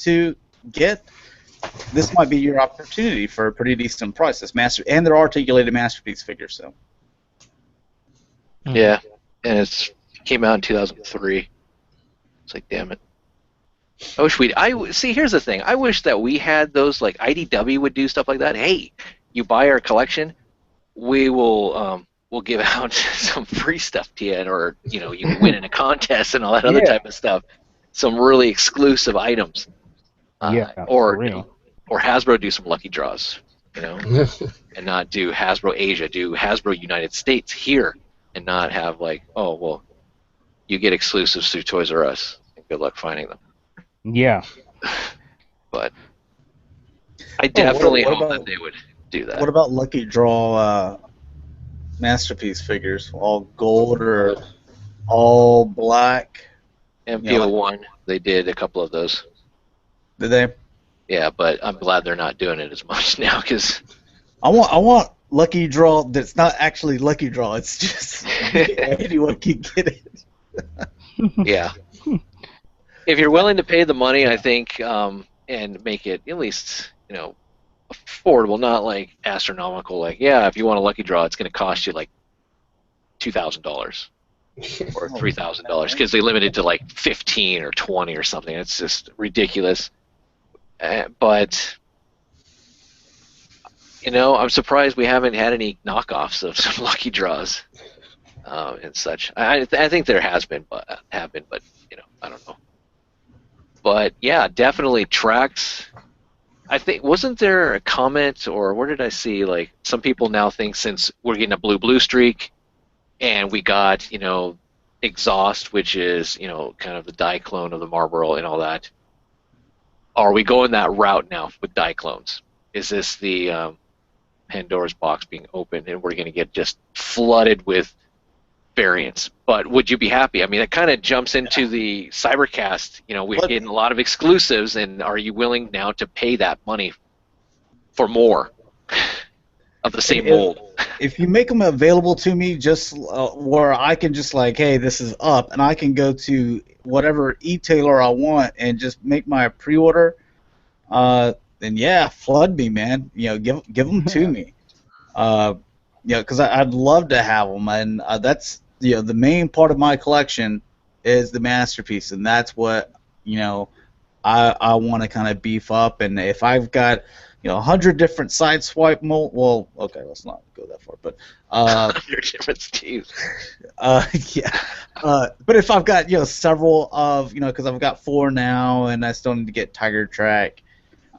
this might be your opportunity for a pretty decent price. And they're articulated masterpiece figures. So Yeah, and it came out in 2003. It's like, damn it. I wish see. Here's the thing. I wish that we had those. Like IDW would do stuff like that. Hey, you buy our collection, we will we'll give out some free stuff to you, or you can win in a contest and all that other type of stuff. Some really exclusive items. For real. Or Hasbro do some lucky draws, and not do Hasbro Asia, do Hasbro United States here, and not have like, oh well, you get exclusives through Toys R Us. Good luck finding them. Yeah. But I definitely hope that they would do that. What about lucky draw masterpiece figures? All gold or all black? MPO1, they did a couple of those. Did they? Yeah, but I'm glad they're not doing it as much now because I want lucky draw that's not actually lucky draw. It's just anyone can get it. Yeah. If you're willing to pay the money, I think, and make it at least, affordable, not like astronomical. Like, yeah, if you want a lucky draw, it's going to cost you like $2,000 or $3,000 because they limit it to like 15 or 20 or something. It's just ridiculous. But I'm surprised we haven't had any knockoffs of some lucky draws and such. I think there has been, but I don't know. But yeah, definitely tracks. I think wasn't there a comment or where did I see like some people now think since we're getting a blue streak and we got exhaust, which is kind of the die clone of the Marlboro and all that. Are we going that route now with die clones? Is this the Pandora's box being opened and we're going to get just flooded with variants? But would you be happy? I mean, it kind of jumps into the Cybercast. We're getting a lot of exclusives, and are you willing now to pay that money for more of the same mold? If you make them available to me, just where I can just like, hey, this is up, and I can go to whatever e-tailer I want and just make my pre-order, then yeah, flood me, man. Give them to me. Because I'd love to have them, and that's the main part of my collection is the masterpiece, and that's what I want to kind of beef up. And if I've got 100 different side swipe mold, well, okay, let's not go that far, but 100 different SKUs. Yeah. But if I've got several of because I've got 4 now, and I still need to get Tiger Track,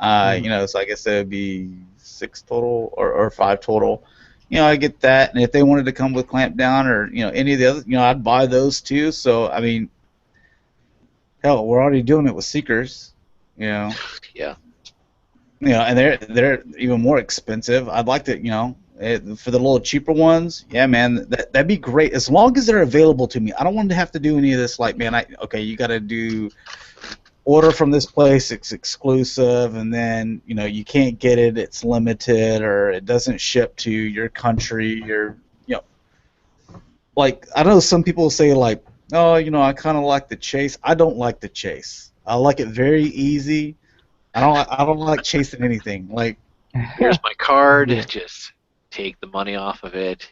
so I guess that would be 6 total or 5 total. I get that, and if they wanted to come with Clamp Down or any of the other, I'd buy those too. So I mean, hell, we're already doing it with Seekers, Yeah. And they're even more expensive. I'd like to, for the little cheaper ones, yeah, man, that'd be great as long as they're available to me. I don't want to have to do any of this. Like, man, you got to do order from this place, it's exclusive, and then you can't get it, it's limited, or it doesn't ship to your country, or like I know some people say like, oh, I kind of like the chase. I don't like the chase. I like it very easy. I don't like chasing anything. Like, here's my card. Just take the money off of it.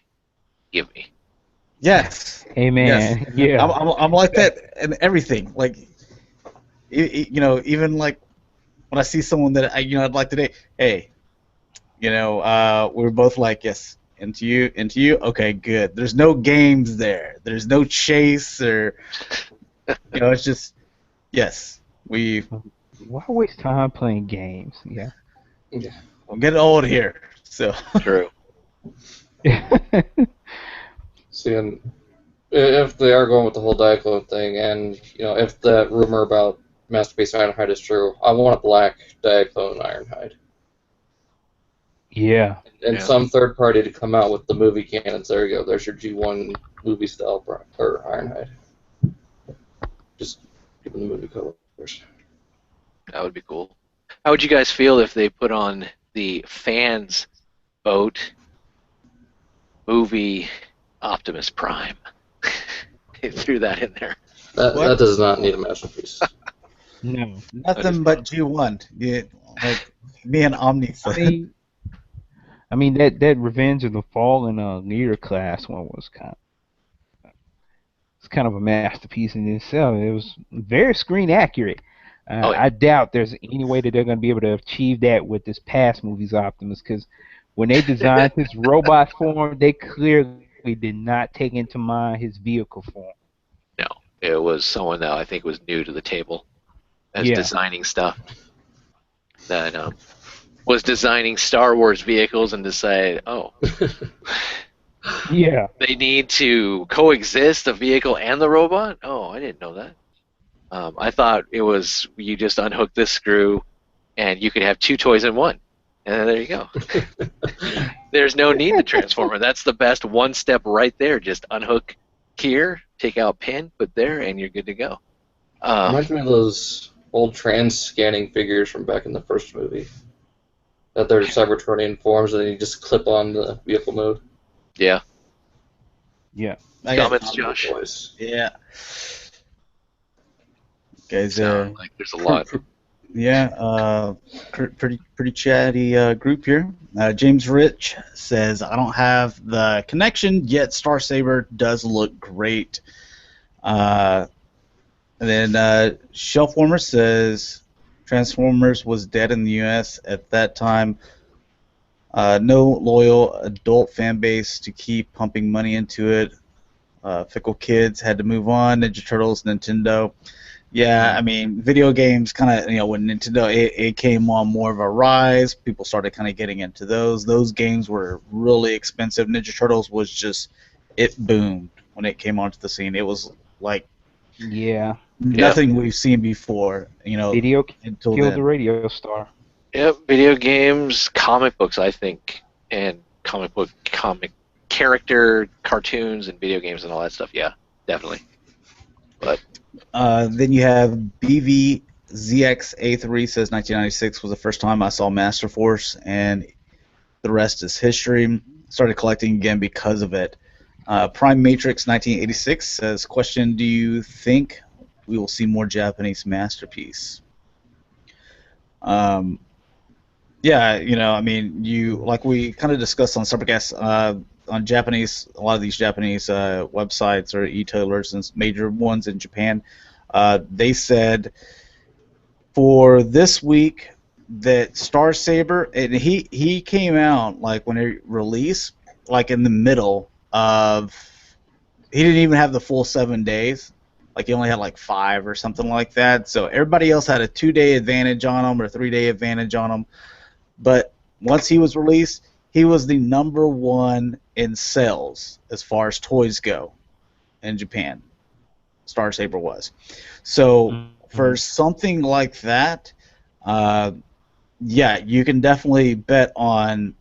Give me. Yes. Amen. Yes. Yeah. I'm like that and everything. Like, even like when I see someone that I'd like today. Hey, we're both like, yes, into you. Okay, good. There's no games there. There's no chase or, it's just, yes, we. Why waste time playing games? Yeah. I'm getting old here, so. True. See, and if they are going with the whole Diaclone thing, and if that rumor about Masterpiece Ironhide is true, I want a black Diaclone Ironhide. Yeah. And some third party to come out with the movie cannons. There you go. There's your G1 movie style or Ironhide. Just give them the movie colors. That would be cool. How would you guys feel if they put on the fans' boat movie Optimus Prime. They threw that in there. That does not need a masterpiece. No. Nothing but G1. Yeah, like me and Omni I said. mean that Revenge of the Fallen leader class one was it's kind of a masterpiece in itself. It was very screen accurate. Oh yeah. I doubt there's any way that they're going to be able to achieve that with this past movie's Optimus, because when they designed his robot form, they clearly did not take into mind his vehicle form. No, it was someone that I think was new to the table as Yeah. designing stuff. That was designing Star Wars vehicles and decided, oh, Yeah. they need to coexist, the vehicle and the robot? Oh, I didn't know that. I thought it was you just unhook this screw and you could have two toys in one. And there you go. There's no need to transform it. That's the best one step right there. Just unhook here, take out pin, put there, and you're good to go. Reminds me of those old trans scanning figures from back in the first movie. That they're Cybertronian forms and then you just clip on the vehicle mode. Yeah. Yeah. I got Comments, Josh? Boys. Yeah. Guys, Sound like there's a lot. yeah, pretty chatty group here. James Rich says, I don't have the connection, yet Star Saber does look great. And then Shelfwarmer says, Transformers was dead in the U.S. at that time. No loyal adult fan base to keep pumping money into it. Fickle kids had to move on. Ninja Turtles, Nintendo. Yeah, I mean, video games kind of, when Nintendo, it came on more of a rise. People started kind of getting into those. Those games were really expensive. Ninja Turtles was just, it boomed when it came onto the scene. It was like nothing we've seen before, Video until killed then. the radio star. Yep, video games, comic books, I think, and comic character, cartoons, and video games and all that stuff. Yeah, definitely. But Then you have BVZXA3 says 1996 was the first time I saw Master Force, and the rest is history. Started collecting again because of it. Prime Matrix 1986 says, question, do you think we will see more Japanese masterpiece? Yeah, I mean, like we kind of discussed on Supercast, on Japanese, a lot of these Japanese websites or e-tailers and major ones in Japan, they said for this week that Star Saber, and he came out like when it released, like in the middle of, he didn't even have the full 7 days. Like he only had like 5 or something like that. So everybody else had a 2-day advantage on him or 3-day advantage on him. But once he was released, he was the #1 in sales as far as toys go in Japan. Star Saber was. So for something like that, yeah, you can definitely bet on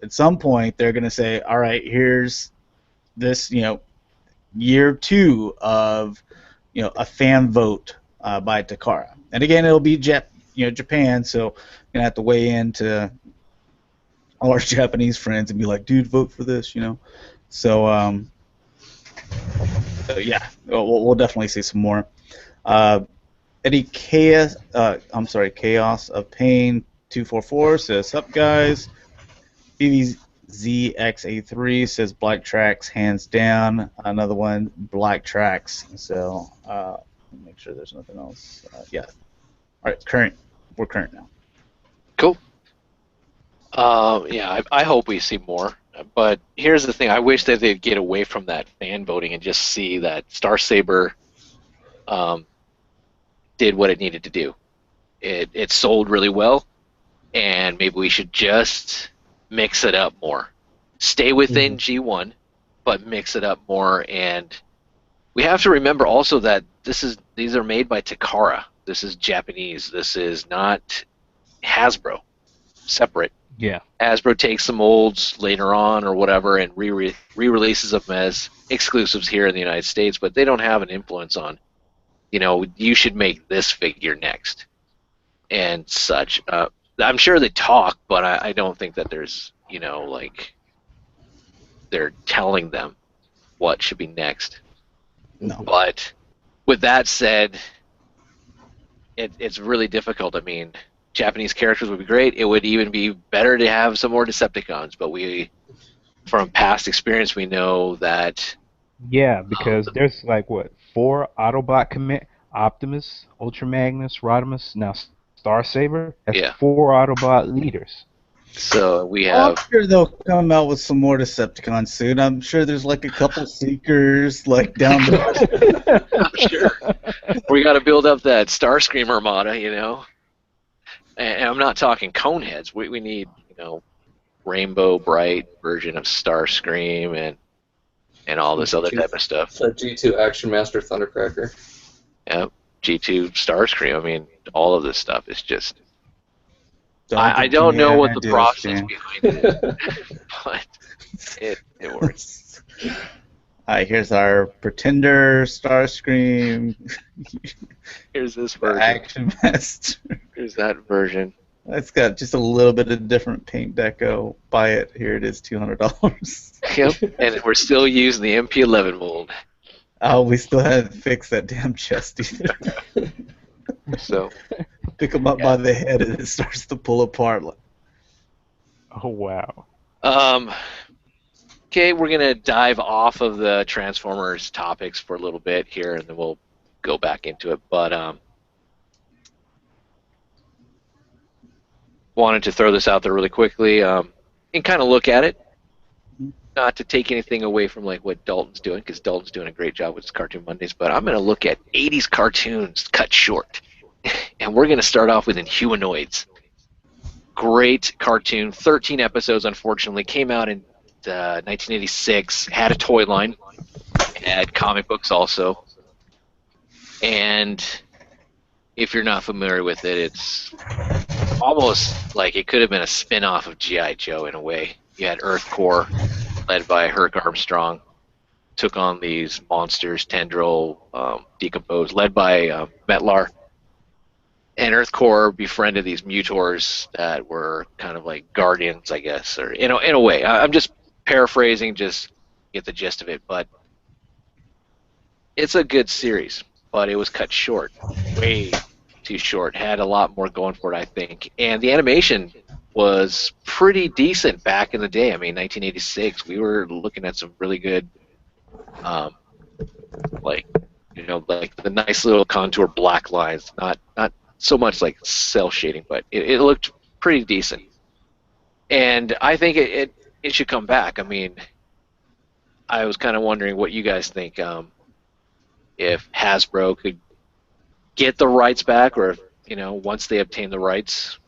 at some point they're going to say, all right, here's this, year 2 of, a fan vote by Takara. And again, it'll be Japan, so you're going to have to weigh in to all our Japanese friends and be like, dude, vote for this, So, yeah, we'll definitely see some more. Eddie Chaos of Pain 244 says, sup guys. BVZX83 says Black Tracks hands down. Another one, Black Tracks. So make sure there's nothing else. Yeah. All right, current. We're current now. cool. Yeah, I hope we see more. But here's the thing: I wish that they'd get away from that fan voting and just see that Star Saber did what it needed to do. It sold really well, and maybe we should just mix it up more. Stay within G1, but mix it up more. And we have to remember also that these are made by Takara. This is Japanese. This is not Hasbro. Separate. Yeah. Hasbro takes some olds later on or whatever and re-releases them as exclusives here in the United States, but they don't have an influence on, you should make this figure next and such. I'm sure they talk, but I don't think that there's, they're telling them what should be next. No. But with that said, it's really difficult. I mean, Japanese characters would be great. It would even be better to have some more Decepticons, but from past experience, we know that Yeah, because there's like what, 4 Autobot commit: Optimus, Ultra Magnus, Rodimus, now Star Saber. That's Yeah. 4 Autobot leaders. so we Well, have I'm sure they'll come out with some more Decepticons soon. I'm sure there's like a couple Seekers like down the. I'm sure we got to build up that Starscream armada, And I'm not talking Coneheads. We need rainbow bright version of Starscream and all this other type of stuff. So G2 Action Master Thundercracker. Yep. G2 Starscream. I mean, all of this stuff is just. I don't know what the process behind it is, but it works. Alright, here's our Pretender, Starscream, Here's this version. Action Master. Here's that version. It's got just a little bit of different paint deco. Buy it. Here it is, $200. Yep. And we're still using the MP11 mold. Oh, we still haven't fixed that damn chest either. So. Pick them up by the head and it starts to pull apart. Oh wow. Okay, we're gonna dive off of the Transformers topics for a little bit here, and then we'll go back into it. But wanted to throw this out there really quickly and kind of look at it. Not to take anything away from like what Dalton's doing, because Dalton's doing a great job with his Cartoon Mondays. But I'm gonna look at 80s cartoons cut short. And we're going to start off with Inhumanoids. Great cartoon, 13 episodes, unfortunately. Came out in 1986, had a toy line, had comic books also. And if you're not familiar with it, it's almost like it could have been a spin-off of G.I. Joe in a way. You had Earth Corps, led by Herc Armstrong, took on these monsters, Tendril, Decomposed, led by Metlar. And Earth Corps befriended these mutors that were kind of like guardians, I guess, or in a way. I'm just paraphrasing, just get the gist of it. But it's a good series, but it was cut short, way too short. Had a lot more going for it, I think. And the animation was pretty decent back in the day. I mean, 1986, we were looking at some really good, like the nice little contour black lines, not so much like cell shading, but it looked pretty decent. And I think it should come back. I mean, I was kind of wondering what you guys think, if Hasbro could get the rights back, or if, once they obtain the rights,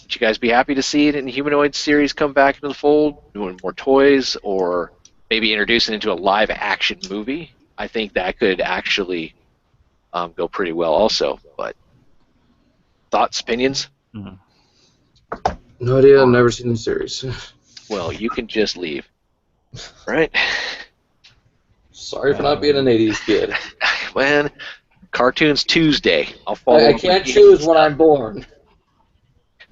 would you guys be happy to see it in the Humanoid series come back into the fold, doing more toys, or maybe introduce it into a live action movie? I think that could actually go pretty well also, but thoughts, opinions? No idea. I've never seen the series. Well, you can just leave, right? Sorry for not being an 80s kid. Man, Cartoons Tuesday. I'll follow. I can't choose when I'm born.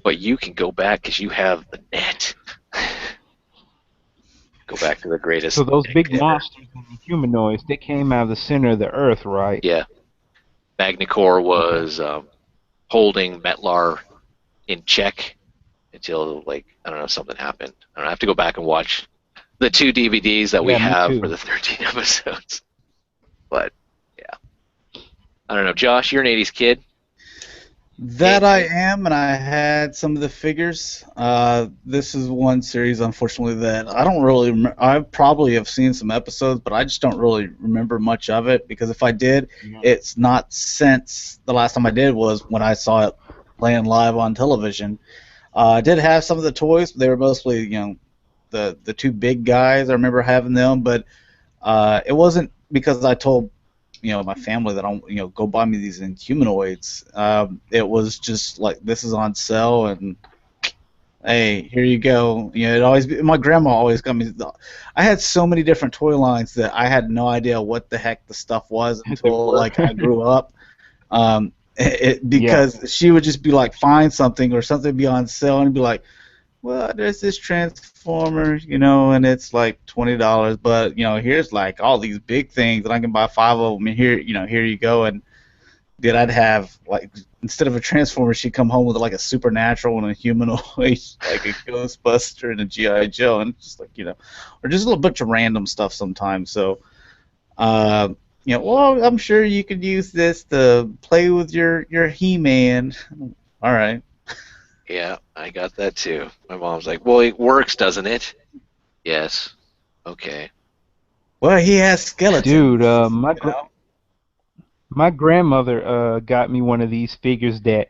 But you can go back because you have the net. Go back to the greatest. So those big ever. monsters and the humanoids, they came out of the center of the Earth, right? Yeah. Magnicor was holding Metlar in check until, like, I don't know, something happened. I have to go back and watch the 2 DVDs that we have for the 13 episodes. But, yeah. I don't know. Josh, you're an 80s kid. That I am, and I had some of the figures. This is one series, unfortunately, that I don't really remember. I probably have seen some episodes, but I just don't really remember much of it, because if I did, it's not since the last time I did was when I saw it playing live on television. I did have some of the toys, but they were mostly, the 2 big guys. I remember having them, but it wasn't because I told my family that I go buy me these Inhumanoids. It was just like, this is on sale, and hey, here you go. It always my grandma always got me. I had so many different toy lines that I had no idea what the heck the stuff was until like I grew up. Because she would just be like, find something or something be on sale, and be like, well, there's this Transformer, you know, and it's like $20, but you know, here's like all these big things, and I can buy 5 of them, and here, you know, here you go, and then I'd have like instead of a Transformer, she'd come home with like a Supernatural and a humanoid, like a Ghostbuster and a GI Joe, and just like you know, or just a little bunch of random stuff sometimes. So, uh, you know, well, I'm sure you could use this to play with your He-Man. All right. Yeah, I got that too. My mom's like, "Well, it works, doesn't it?" Yes. Okay. Well, he has skeletons. Dude, You know? my grandmother got me one of these figures that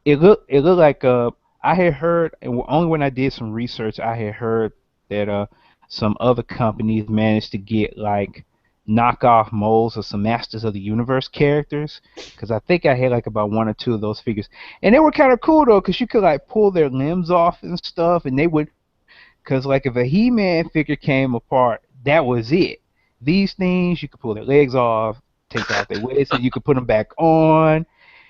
it looked like I had heard, and only when I did some research I had heard that some other companies managed to get like knockoff molds of some Masters of the Universe characters, because I think I had like about one or two of those figures, and they were kind of cool though, because you could like pull their limbs off and stuff, and they would, because like if a He-Man figure came apart, that was it. These things you could pull their legs off, take off their waists, and you could put them back on.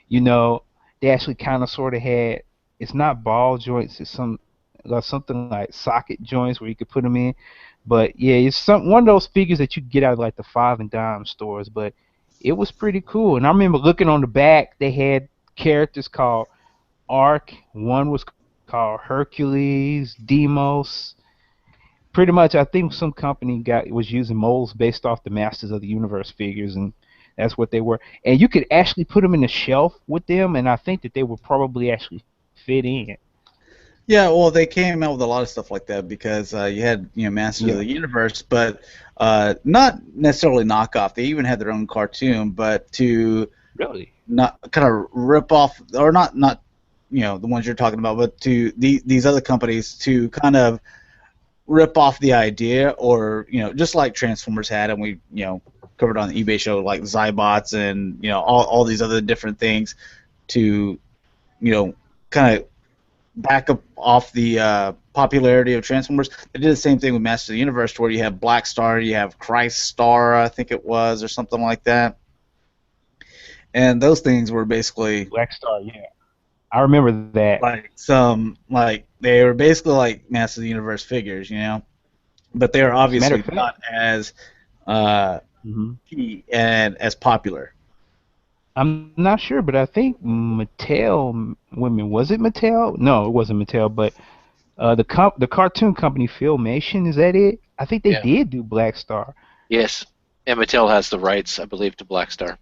You know, they actually kind of sort of had, it's not ball joints, it's something like socket joints where you could put them in. But yeah, it's one of those figures that you get out of like the five and dime stores. But it was pretty cool, and I remember looking on the back. They had characters called Ark. One was called Hercules, Demos. Pretty much, I think some company got was using molds based off the Masters of the Universe figures, and that's what they were. And you could actually put them in a shelf with them, and I think that they would probably actually fit in. Yeah, well, they came out with a lot of stuff like that because you had Masters of Yeah, the Universe, but not necessarily knockoff. They even had their own cartoon, but to really. not kind of rip off, or not the ones you're talking about, but to these other companies to kind of rip off the idea, or just like Transformers had, and we covered on the eBay show, like Zybots and all these other different things to kind of back up off the popularity of Transformers. They did the same thing with Masters of the Universe, where you have Black Star, you have Christ Star, I think it was, or something like that. And those things were basically Black Star, yeah. I remember that. like they were basically like Masters of the Universe figures, but they are As a matter obviously of fact, not as uh, hmm key and as popular. I'm not sure, but I think Mattel. Women, was it Mattel? No, it wasn't Mattel, but the cartoon company Filmation, is that it? I think they Yeah. did do Black Star. Yes. And Mattel has the rights, I believe, to Black Star.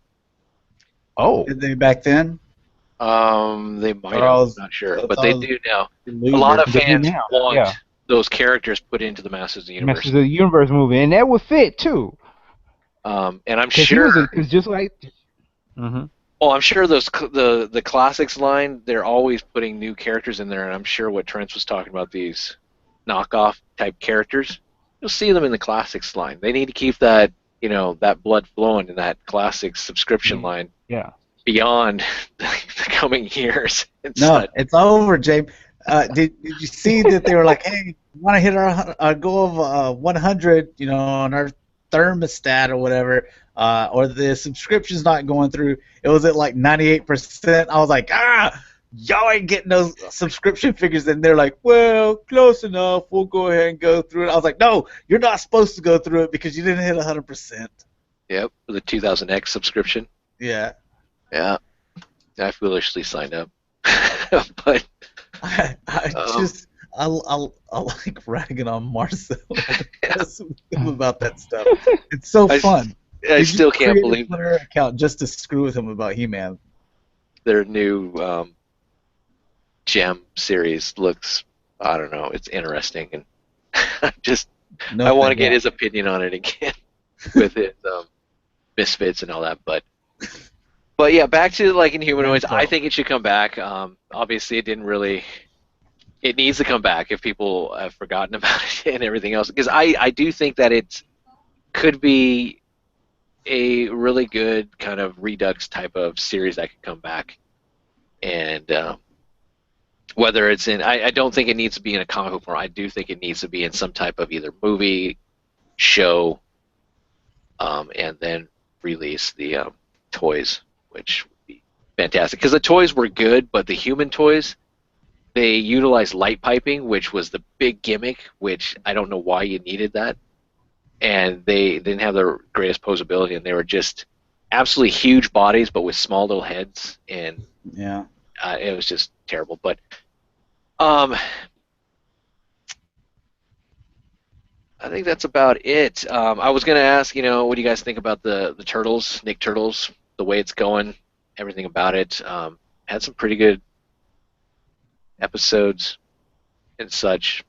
Oh, Did they back then? They might Or I have. I'm was, not sure, I but thought they it was do now. A lot Luger. of they do fans now. want Yeah, those characters put into the Masters of the Masters Universe. of the Universe movie, and that would fit too, And I'm because sure, because just like. Hmm. well, I'm sure the classics line, they're always putting new characters in there, and I'm sure what Trent was talking about, these knockoff type characters, you'll see them in the classics line. They need to keep that, that blood flowing in that classics subscription Yeah, line yeah. beyond the coming years and No, such. it's over, James. Did you see that they were like, hey, we want to hit our goal of 100, on our thermostat or whatever, or the subscription's not going through. It was at like 98%. I was like, y'all ain't getting those subscription figures. And they're like, well, close enough. We'll go ahead and go through it. I was like, no, you're not supposed to go through it because you didn't hit 100%. Yep, the 2000X subscription. Yeah. Yeah, I foolishly signed up. But I um, just I like ragging on Marcel about that stuff. It's so I, fun. I Did you still can't create a believe Twitter account just to screw with him about He-Man? their new Gem series looks, I don't know, it's interesting, and No I want to thanks. get his opinion on it again with his Misfits and all that, but yeah, back to like Inhumanoids. I think it should come back. Obviously, it needs to come back if people have forgotten about it and everything else, because I do think that it could be a really good kind of Redux type of series that could come back, and whether it's in, I don't think it needs to be in a comic book form. I do think it needs to be in some type of either movie, show, and then release the toys, which would be fantastic. Because the toys were good, but the human toys, they utilized light piping, which was the big gimmick, which I don't know why you needed that. And they didn't have the greatest posability, and they were just absolutely huge bodies, but with small little heads, and Yeah. it was just terrible. But um, I think that's about it. I was gonna ask, what do you guys think about the Turtles, Nick Turtles, the way it's going, everything about it. Had some pretty good episodes and such,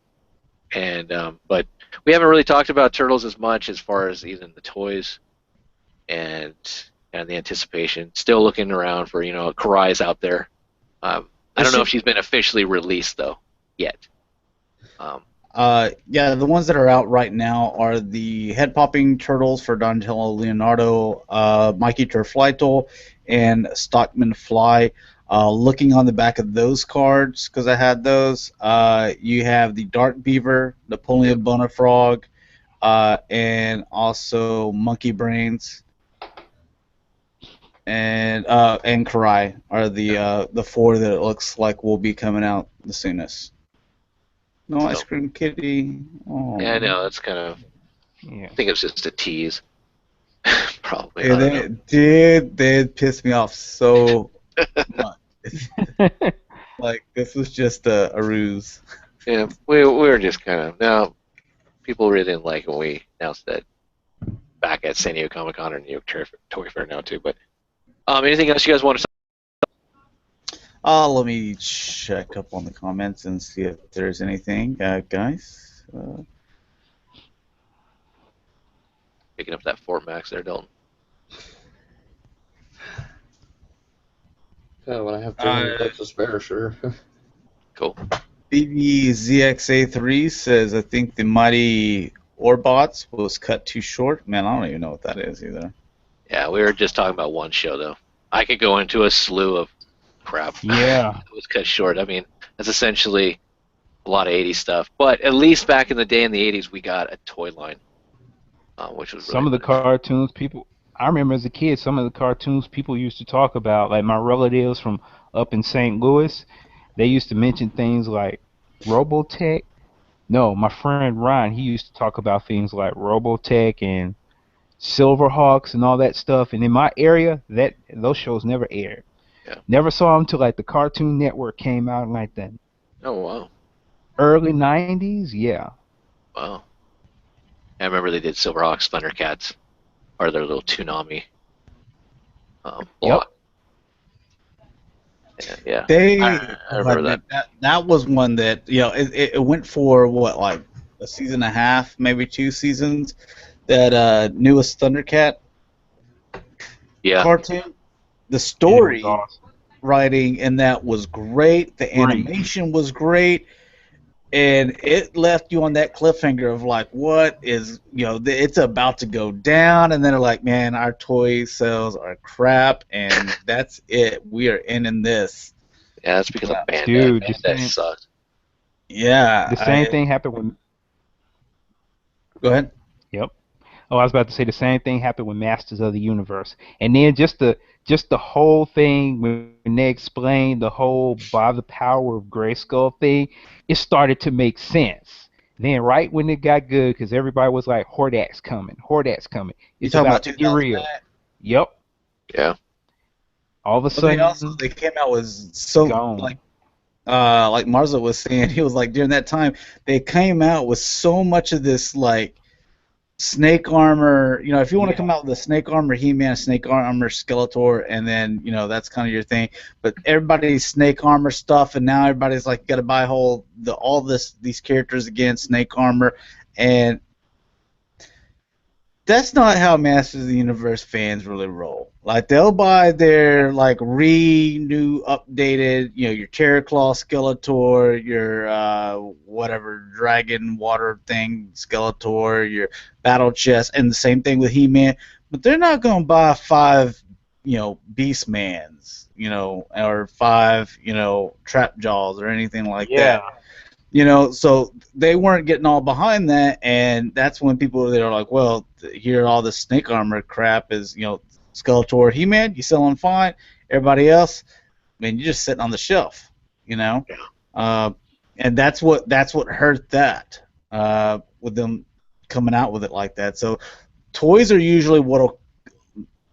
and but we haven't really talked about Turtles as much as far as even the toys and the anticipation. Still looking around for Karai's out there. I don't know if she's been officially released though yet. Um, Yeah, the ones that are out right now are the head popping turtles for Donatello Leonardo, Mikey Turflytle, and Stockman Fly. Looking on the back of those cards, because I had those, you have the Dark Beaver, Napoleon Bonafrog, and also Monkey Brains, and Karai are the four that it looks like will be coming out the soonest. No ice cream kitty. Oh. Yeah, I know that's kind of. Yeah. I think it's just a tease. Probably. Yeah, I don't know. they did piss me off so much. Like this was just a ruse. Yeah, we were just kind of now. People really didn't like it when we announced that back at San Diego Comic Con or New York Toy Fair now too. But anything else you guys want to say? Let me check up on the comments and see if there's anything, guys. Picking up that Fort Max there, Dalton. Yeah, when I have 200 bucks to spare, sure. Cool. BBZXA3 says, I think the Mighty Orbots was cut too short. Man, I don't even know what that is either. Yeah, we were just talking about one show though. I could go into a slew of crap. Yeah. It was cut short. I mean, that's essentially a lot of 80s stuff. But at least back in the day in the 80s, we got a toy line, which was Some of the cartoons people, I remember as a kid, some of the cartoons people used to talk about, like my relatives from up in St. Louis, they used to mention things like Robotech. No, my friend Ron, he used to talk about things like Robotech and Silverhawks and all that stuff. And in my area, those shows never aired. Yeah. Never saw them till like the Cartoon Network came out in like the Oh wow. early '90s. Yeah. Wow. I remember they did Silverhawks, Thundercats, or their little Toonami block. Yeah. I remember that was one that it went for what, like a season and a half, maybe 2 seasons. That newest Thundercat cartoon, the story awesome. writing in that was great. The animation was great. And it left you on that cliffhanger of like, what is, it's about to go down, and then they're like, man, our toy sales are crap, and that's it. We are ending this. Yeah, that's because of Bandai. Dude, Bandai sucked. Yeah. The same thing happened when. Go ahead. Yep. Oh, I was about to say the same thing happened with Masters of the Universe, and then just the whole thing when they explained the whole by the power of Grayskull thing, it started to make sense. Then right when it got good, because everybody was like, Hordak's coming. It's about to get real. Yep. Yeah. All of a sudden, they came out with so gone. like Marzo was saying, he was like during that time they came out with so much of this like snake armor, if you want to come out with a snake armor He-Man, snake armor Skeletor, and then that's kind of your thing. But everybody's snake armor stuff, and now everybody's like got to buy these characters again, snake armor, and that's not how Masters of the Universe fans really roll. Like they'll buy their like new updated, your Terraclaw Skeletor, your whatever dragon water thing Skeletor, your battle chest, and the same thing with He-Man. But they're not gonna buy 5, Beastmans, or 5, Trap Jaws or anything like that. So they weren't getting all behind that, and that's when people are like, well, here all this snake armor crap is, Skeletor, He-Man, you selling fine. Everybody else, I mean, you're just sitting on the shelf, And that's what hurt that with them coming out with it like that. So toys are usually what'll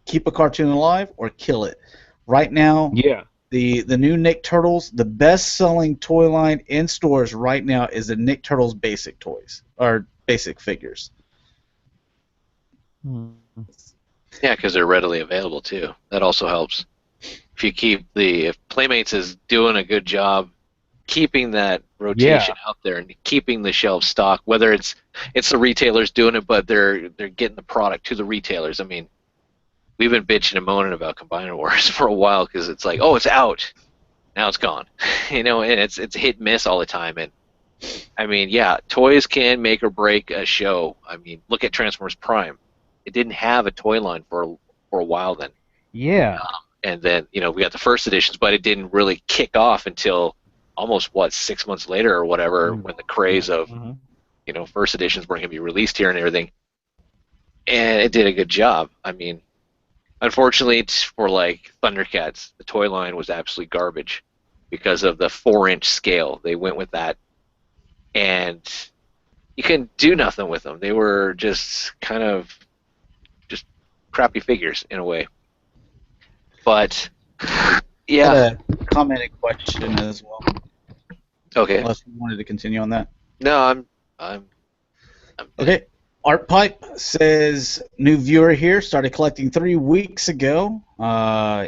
keep a cartoon alive or kill it. Right now, Yeah. the new Nick Turtles, the best-selling toy line in stores right now is the Nick Turtles basic toys or basic figures. Yeah, because they're readily available too. That also helps. If Playmates is doing a good job keeping that rotation out there and keeping the shelf stock, whether it's the retailers doing it, but they're getting the product to the retailers. I mean, we've been bitching and moaning about Combiner Wars for a while because it's like, oh, it's out, now it's gone, and it's hit and miss all the time. And I mean, yeah, toys can make or break a show. I mean, look at Transformers Prime. It didn't have a toy line for a while then. Yeah. And then we got the first editions, but it didn't really kick off until almost 6 months later or whatever, when the craze of first editions were going to be released here and everything. And it did a good job. I mean, unfortunately, it's for like Thundercats, the toy line was absolutely garbage because of the 4-inch scale. They went with that, and you couldn't do nothing with them. They were just kind of just crappy figures in a way. But yeah, I had a commented question as well. Okay. Unless you wanted to continue on that. No, I'm Okay. Art Pipe says, new viewer here, started collecting 3 weeks ago.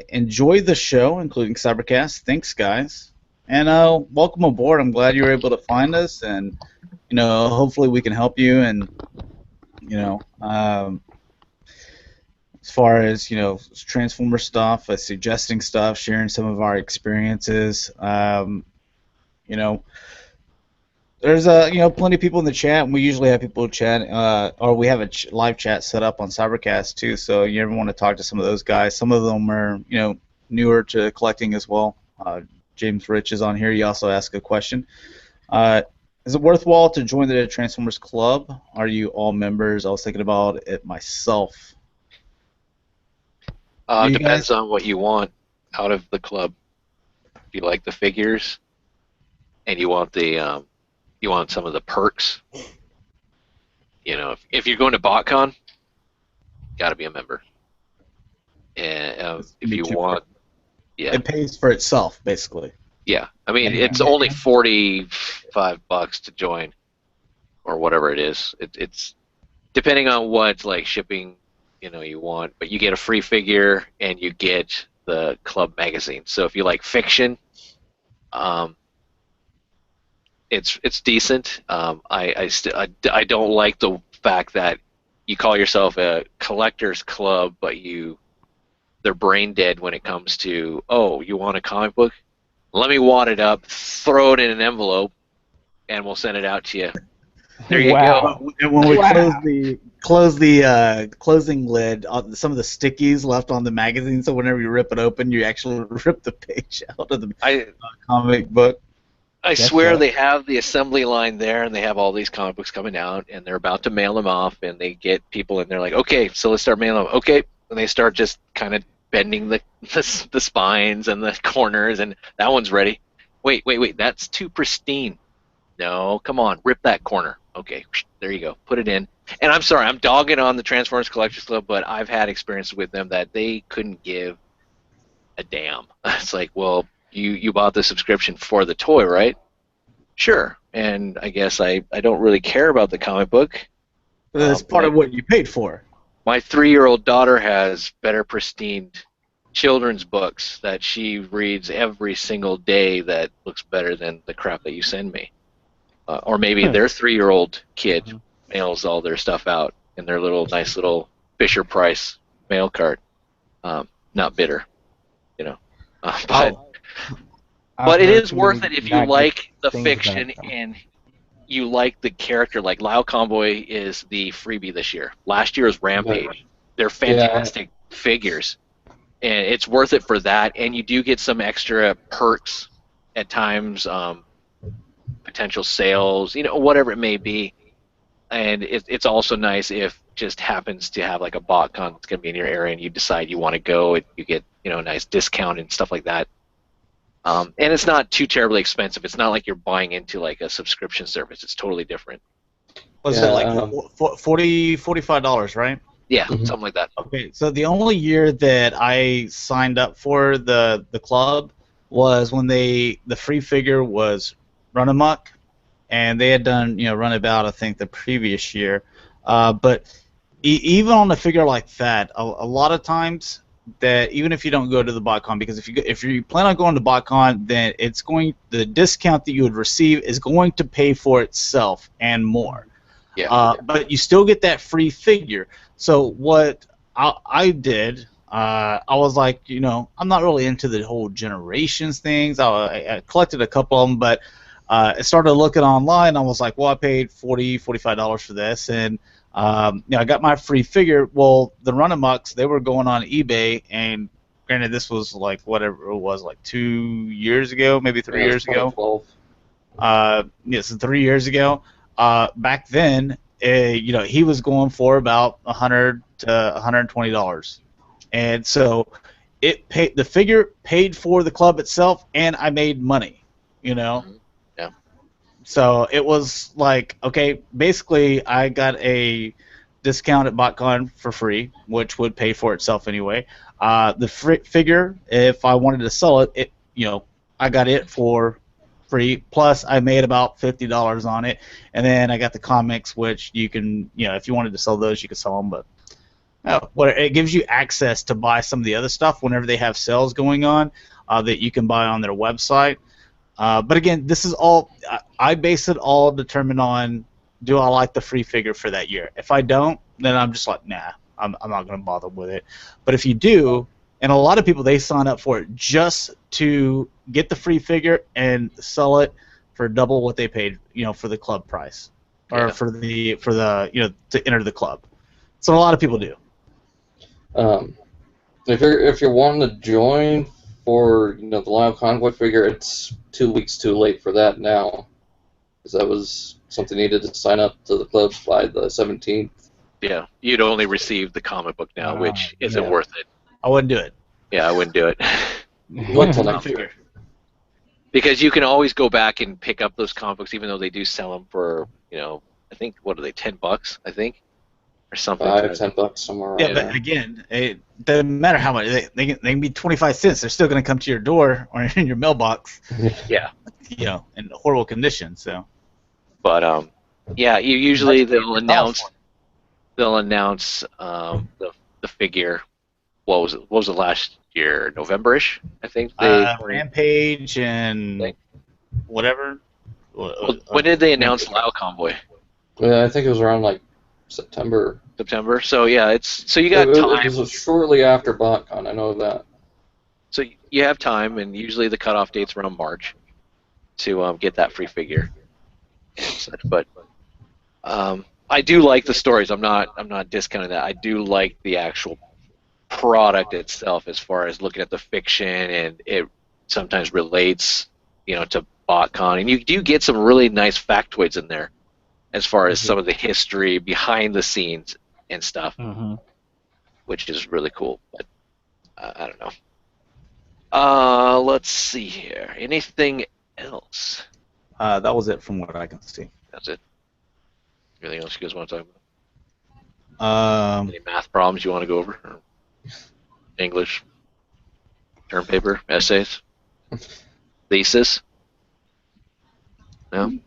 Enjoy the show, including Cybercast. Thanks, guys. And welcome aboard. I'm glad you were able to find us, and hopefully we can help you. And as far as Transformer stuff, suggesting stuff, sharing some of our experiences. There's plenty of people in the chat, and we usually have people chat, or we have a live chat set up on Cybercast too. So you ever want to talk to some of those guys? Some of them are newer to collecting as well. James Rich is on here. He also asked a question. Is it worthwhile to join the Transformers Club? Are you all members? I was thinking about it myself. Depends on what you want out of the club. If you like the figures, and you want some of the perks. If you're going to BotCon, got to be a member. And if you want, yeah, it pays for itself basically. Yeah, I mean it's only $45 to join, or whatever it is. It's depending on what like shipping you want, but you get a free figure and you get the club magazine. So if you like fiction, it's decent. I don't like the fact that you call yourself a collector's club, but they're brain dead when it comes to, oh, you want a comic book? Let me wad it up, throw it in an envelope, and we'll send it out to you. There you go. And when we close the closing lid, some of the stickies left on the magazine, so whenever you rip it open, you actually rip the page out of the comic book. I swear they have the assembly line there, and they have all these comic books coming out, and they're about to mail them off, and they get people in there like, okay, so let's start mailing them. Okay, and they start just kind of bending the spines and the corners, and that one's ready. Wait, that's too pristine. No, come on, rip that corner. Okay, there you go, put it in. And I'm sorry, I'm dogging on the Transformers Collectors Club, but I've had experiences with them that they couldn't give a damn. It's like, well, you bought the subscription for the toy, right? Sure. And I guess I don't really care about the comic book. That's part of what you paid for. My 3-year-old daughter has better pristine children's books that she reads every single day that looks better than the crap that you send me. Or maybe their 3-year-old kid mails all their stuff out in their nice little Fisher-Price mail cart. Not bitter, but it is worth it if you like the fiction and you like the character. Like Lyle Convoy is the freebie this year. Last year was Rampage. They're fantastic figures, and it's worth it for that. And you do get some extra perks at times, potential sales, whatever it may be. And it's also nice if just happens to have like a BotCon that's going to be in your area, and you decide you want to go, and you get a nice discount and stuff like that. And it's not too terribly expensive. It's not like you're buying into like a subscription service. It's totally different. Was Yeah, it like $45, right? Yeah, Mhm. something like that. Okay, so the only year that I signed up for the club was when the free figure was Run Amok, and they had done Runabout I think the previous year, but even on a figure like that, a lot of times that even if you don't go to the BotCon, because if you plan on going to BotCon, then the discount that you would receive is going to pay for itself and more. Yeah. But you still get that free figure. So what I did, I was like, I'm not really into the whole generations things. I collected a couple of them, but I started looking online. I was like, well, I paid $45 for this, and I got my free figure. Well, the Runamucks, they were going on eBay, and granted, this was like whatever it was, like 2 years ago, maybe 3 years ago. 2012. Yes, 3 years ago. Back then, he was going for about $100 to $120, and so the figure paid for the club itself, and I made money. Mhm. Yeah. So it was like, okay, basically I got a discount at BotCon for free, which would pay for itself anyway. The figure, if I wanted to sell it, I got it for free. Plus, I made about $50 on it, and then I got the comics, which you can, if you wanted to sell those, you could sell them. But it gives you access to buy some of the other stuff whenever they have sales going on that you can buy on their website. But again, this is all I base it all determined on, do I like the free figure for that year? If I don't, then I'm just like, nah, I'm not going to bother with it. But if you do, and a lot of people, they sign up for it just to get the free figure and sell it for double what they paid, for the club price, or Yeah. for the to enter the club. So a lot of people do. If you're wanting to join for the Live Convoy figure, it's 2 weeks too late for that now, because that was something needed to sign up to the club by the 17th. Yeah. You'd only receive the comic book now, which isn't yeah. worth it. I wouldn't do it. Yeah, I wouldn't do it. Wait till next year. Because you can always go back and pick up those comic books, even though they do sell them for, I think, what are they, $10, I think? Or something. $5-10 somewhere Yeah, around but there. again, it doesn't matter how much. They can be 25 cents. They're still going to come to your door or in your mailbox, Yeah. in horrible condition. So. But yeah, usually they'll announce the figure. What was it last year? November-ish, I think. Rampage and whatever. When did they announce Lao Convoy? Yeah, I think it was around like September. September. So yeah, so you got time. It was shortly after BotCon, I know that. So you have time, and usually the cutoff date's around March to get that free figure. And such. But I do like the stories. I'm not discounting that. I do like the actual product itself, as far as looking at the fiction, and it sometimes relates, to BotCon, and you do get some really nice factoids in there, as far as some of the history behind the scenes and stuff, which is really cool. But I don't know. Let's see here. Anything else? That was it from what I can see. That's it. Anything else you guys want to talk about? Any math problems you want to go over? Or English? Term paper? Essays? Thesis? No?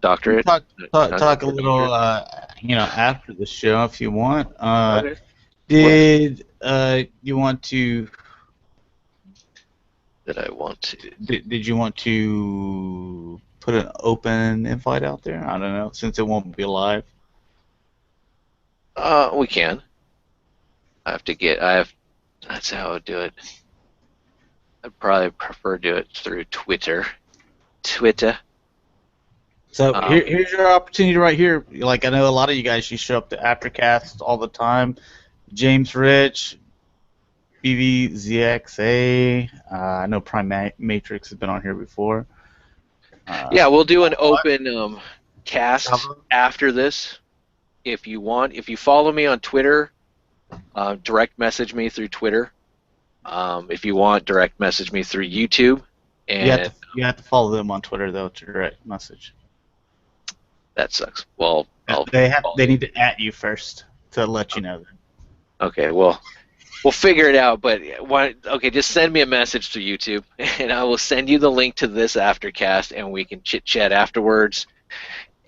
Doctorate? Talk a little, after the show if you want. Okay. Did you want to? Did I want to? Did you want to put an open invite out there? I don't know, since it won't be live. We can. That's how I would do it. I'd probably prefer do it through Twitter. So here's your opportunity right here. Like, I know a lot of you guys, you show up to Aftercast all the time. James Rich, BVZXA. I know Prime Matrix has been on here before. Yeah, we'll do an open cast after this. If you want, if you follow me on Twitter, direct message me through Twitter. If you want, direct message me through YouTube. And you have to follow them on Twitter though to direct message. that sucks. Well, They need to at you first to let you know that. Okay, well, we'll figure it out. But okay, just send me a message to YouTube, and I will send you the link to this Aftercast, and we can chit chat afterwards,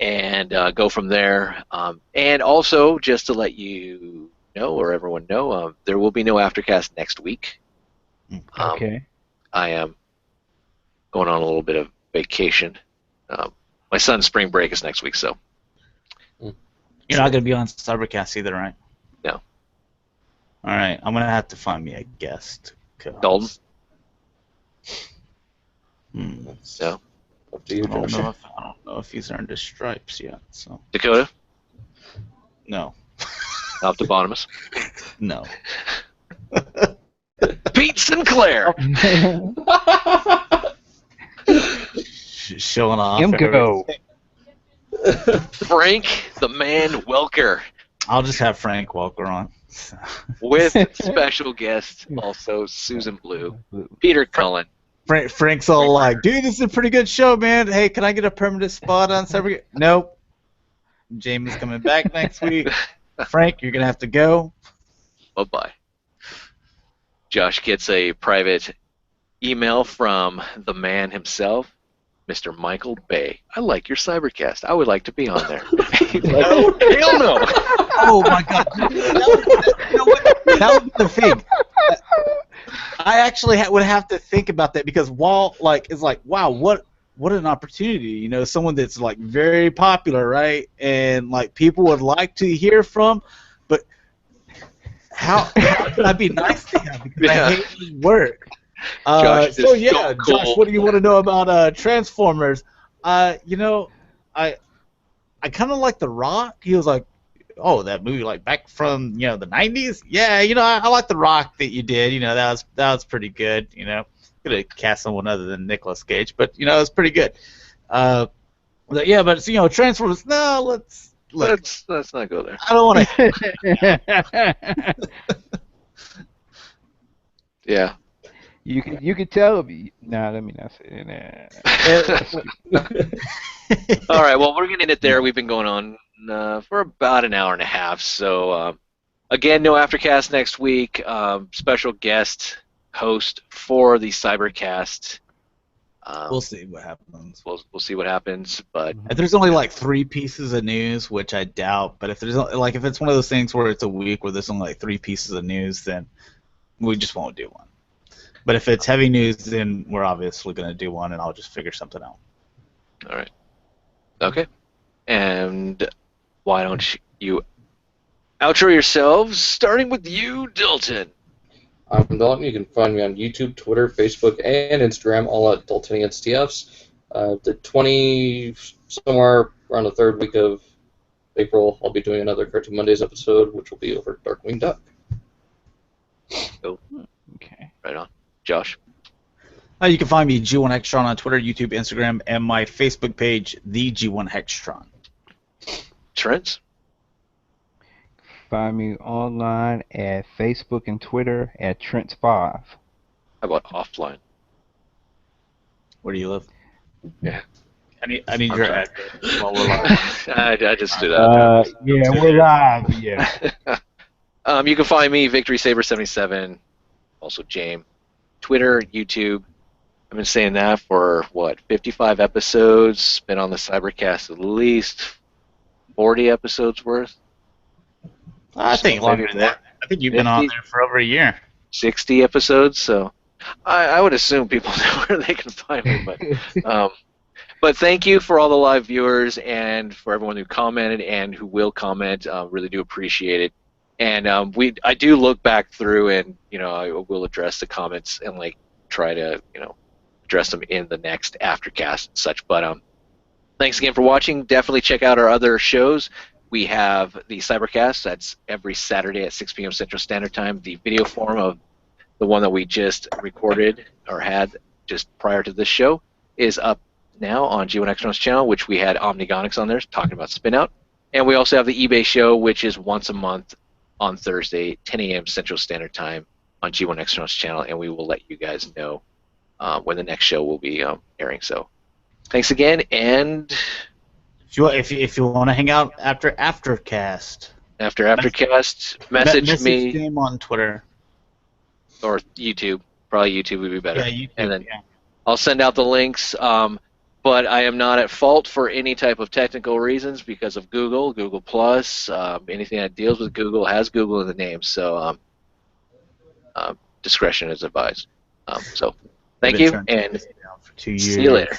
and go from there. And also, just to let you know, or everyone know, there will be no Aftercast next week. Okay. I am going on a little bit of vacation. My son's spring break is next week, so. You're not going to be on Cybercast either, right? No. All right, I'm going to have to find me a guest. Dalton? No. Up to you, I don't Josh. know if he's earned his stripes yet. So Dakota? no, Optibonomus? no. Pete Sinclair! Showing off. Him go. Frank the Man Welker. I'll just have Frank Welker on. With special guest, also Susan Blue, Peter Cullen. Frank's all like, dude, this is a pretty good show, man. Hey, can I get a permanent spot on Cyber? Nope. James is coming back next week. Frank, you're going to have to go. Bye-bye. Josh gets a private email from the man himself, Mr. Michael Bay. I like your Cybercast. I would like to be on there. He's like, hell no. Oh, my God. That was the thing. I actually would have to think about that because Walt, is like, wow, what an opportunity, you know, someone that's like very popular, right? And like people would like to hear from, but how can I be nice to him because I hate his work? Josh, so yeah, cool. Josh, what do you want to know about Transformers? You know, I kind of like The Rock. He was like, oh, that movie like back from the 90s. Yeah, you know, I like The Rock that you did. You know, that was pretty good. You know, could have cast someone other than Nicolas Cage, but you know, it was pretty good. But Transformers. No, let's not go there. I don't want to. Yeah. You could tell me. Nah, let me not say that. All right. Well, we're going to end it there. We've been going on for about an hour and a half. So, again, no Aftercast next week. Special guest host for the Cybercast. We'll see what happens. We'll see what happens. But if there's only like 3 pieces of news, which I doubt, but if there's if it's one of those things where it's a week where there's only like 3 pieces of news, then we just won't do one. But if it's heavy news, then we're obviously going to do one, and I'll just figure something out. All right. Okay. And why don't you outro yourselves, starting with you, Dalton. I'm Dalton. You can find me on YouTube, Twitter, Facebook, and Instagram, all at DaltonianSTFs. The 20, somewhere around the 3rd week of April, I'll be doing another Cartoon Mondays episode, which will be over Darkwing Duck. Cool. Okay. Right on. Josh? You can find me, G1Hextron, on Twitter, YouTube, Instagram, and my Facebook page, the G1Hextron. Trent? Find me online at Facebook and Twitter at Trent5. How about offline? Where do you live? Yeah. I need your address while we're live. I just do that. Yeah, we're live. Yeah. You can find me, VictorySaber77, also James. Twitter, YouTube. I've been saying that for, 55 episodes. Been on the Cybercast at least 40 episodes worth. I think longer than that. I think you've 50, been on there for over a year. 60 episodes, so I would assume people know where they can find me. But thank you for all the live viewers and for everyone who commented and who will comment. Really do appreciate it. And I do look back through, and I will address the comments and try to address them in the next Aftercast and such. But thanks again for watching. Definitely check out our other shows. We have the Cybercast. That's every Saturday at 6 p.m. Central Standard Time. The video form of the one that we just recorded or had just prior to this show is up now on G1Xtron's channel, which we had Omnigonics on there talking about Spinout. And we also have the eBay show, which is once a month on Thursday, 10 a.m. Central Standard Time on G1Xtron's channel, and we will let you guys know when the next show will be airing. So thanks again, and If you want to hang out after Aftercast, after Aftercast, message me game on Twitter. or YouTube. Probably YouTube would be better. Yeah, YouTube. And then yeah. I'll send out the links. But I am not at fault for any type of technical reasons because of Google Plus. Anything that deals with Google has Google in the name. So discretion is advised. So thank I've been you, trying to take and this down for 2 years. see you later.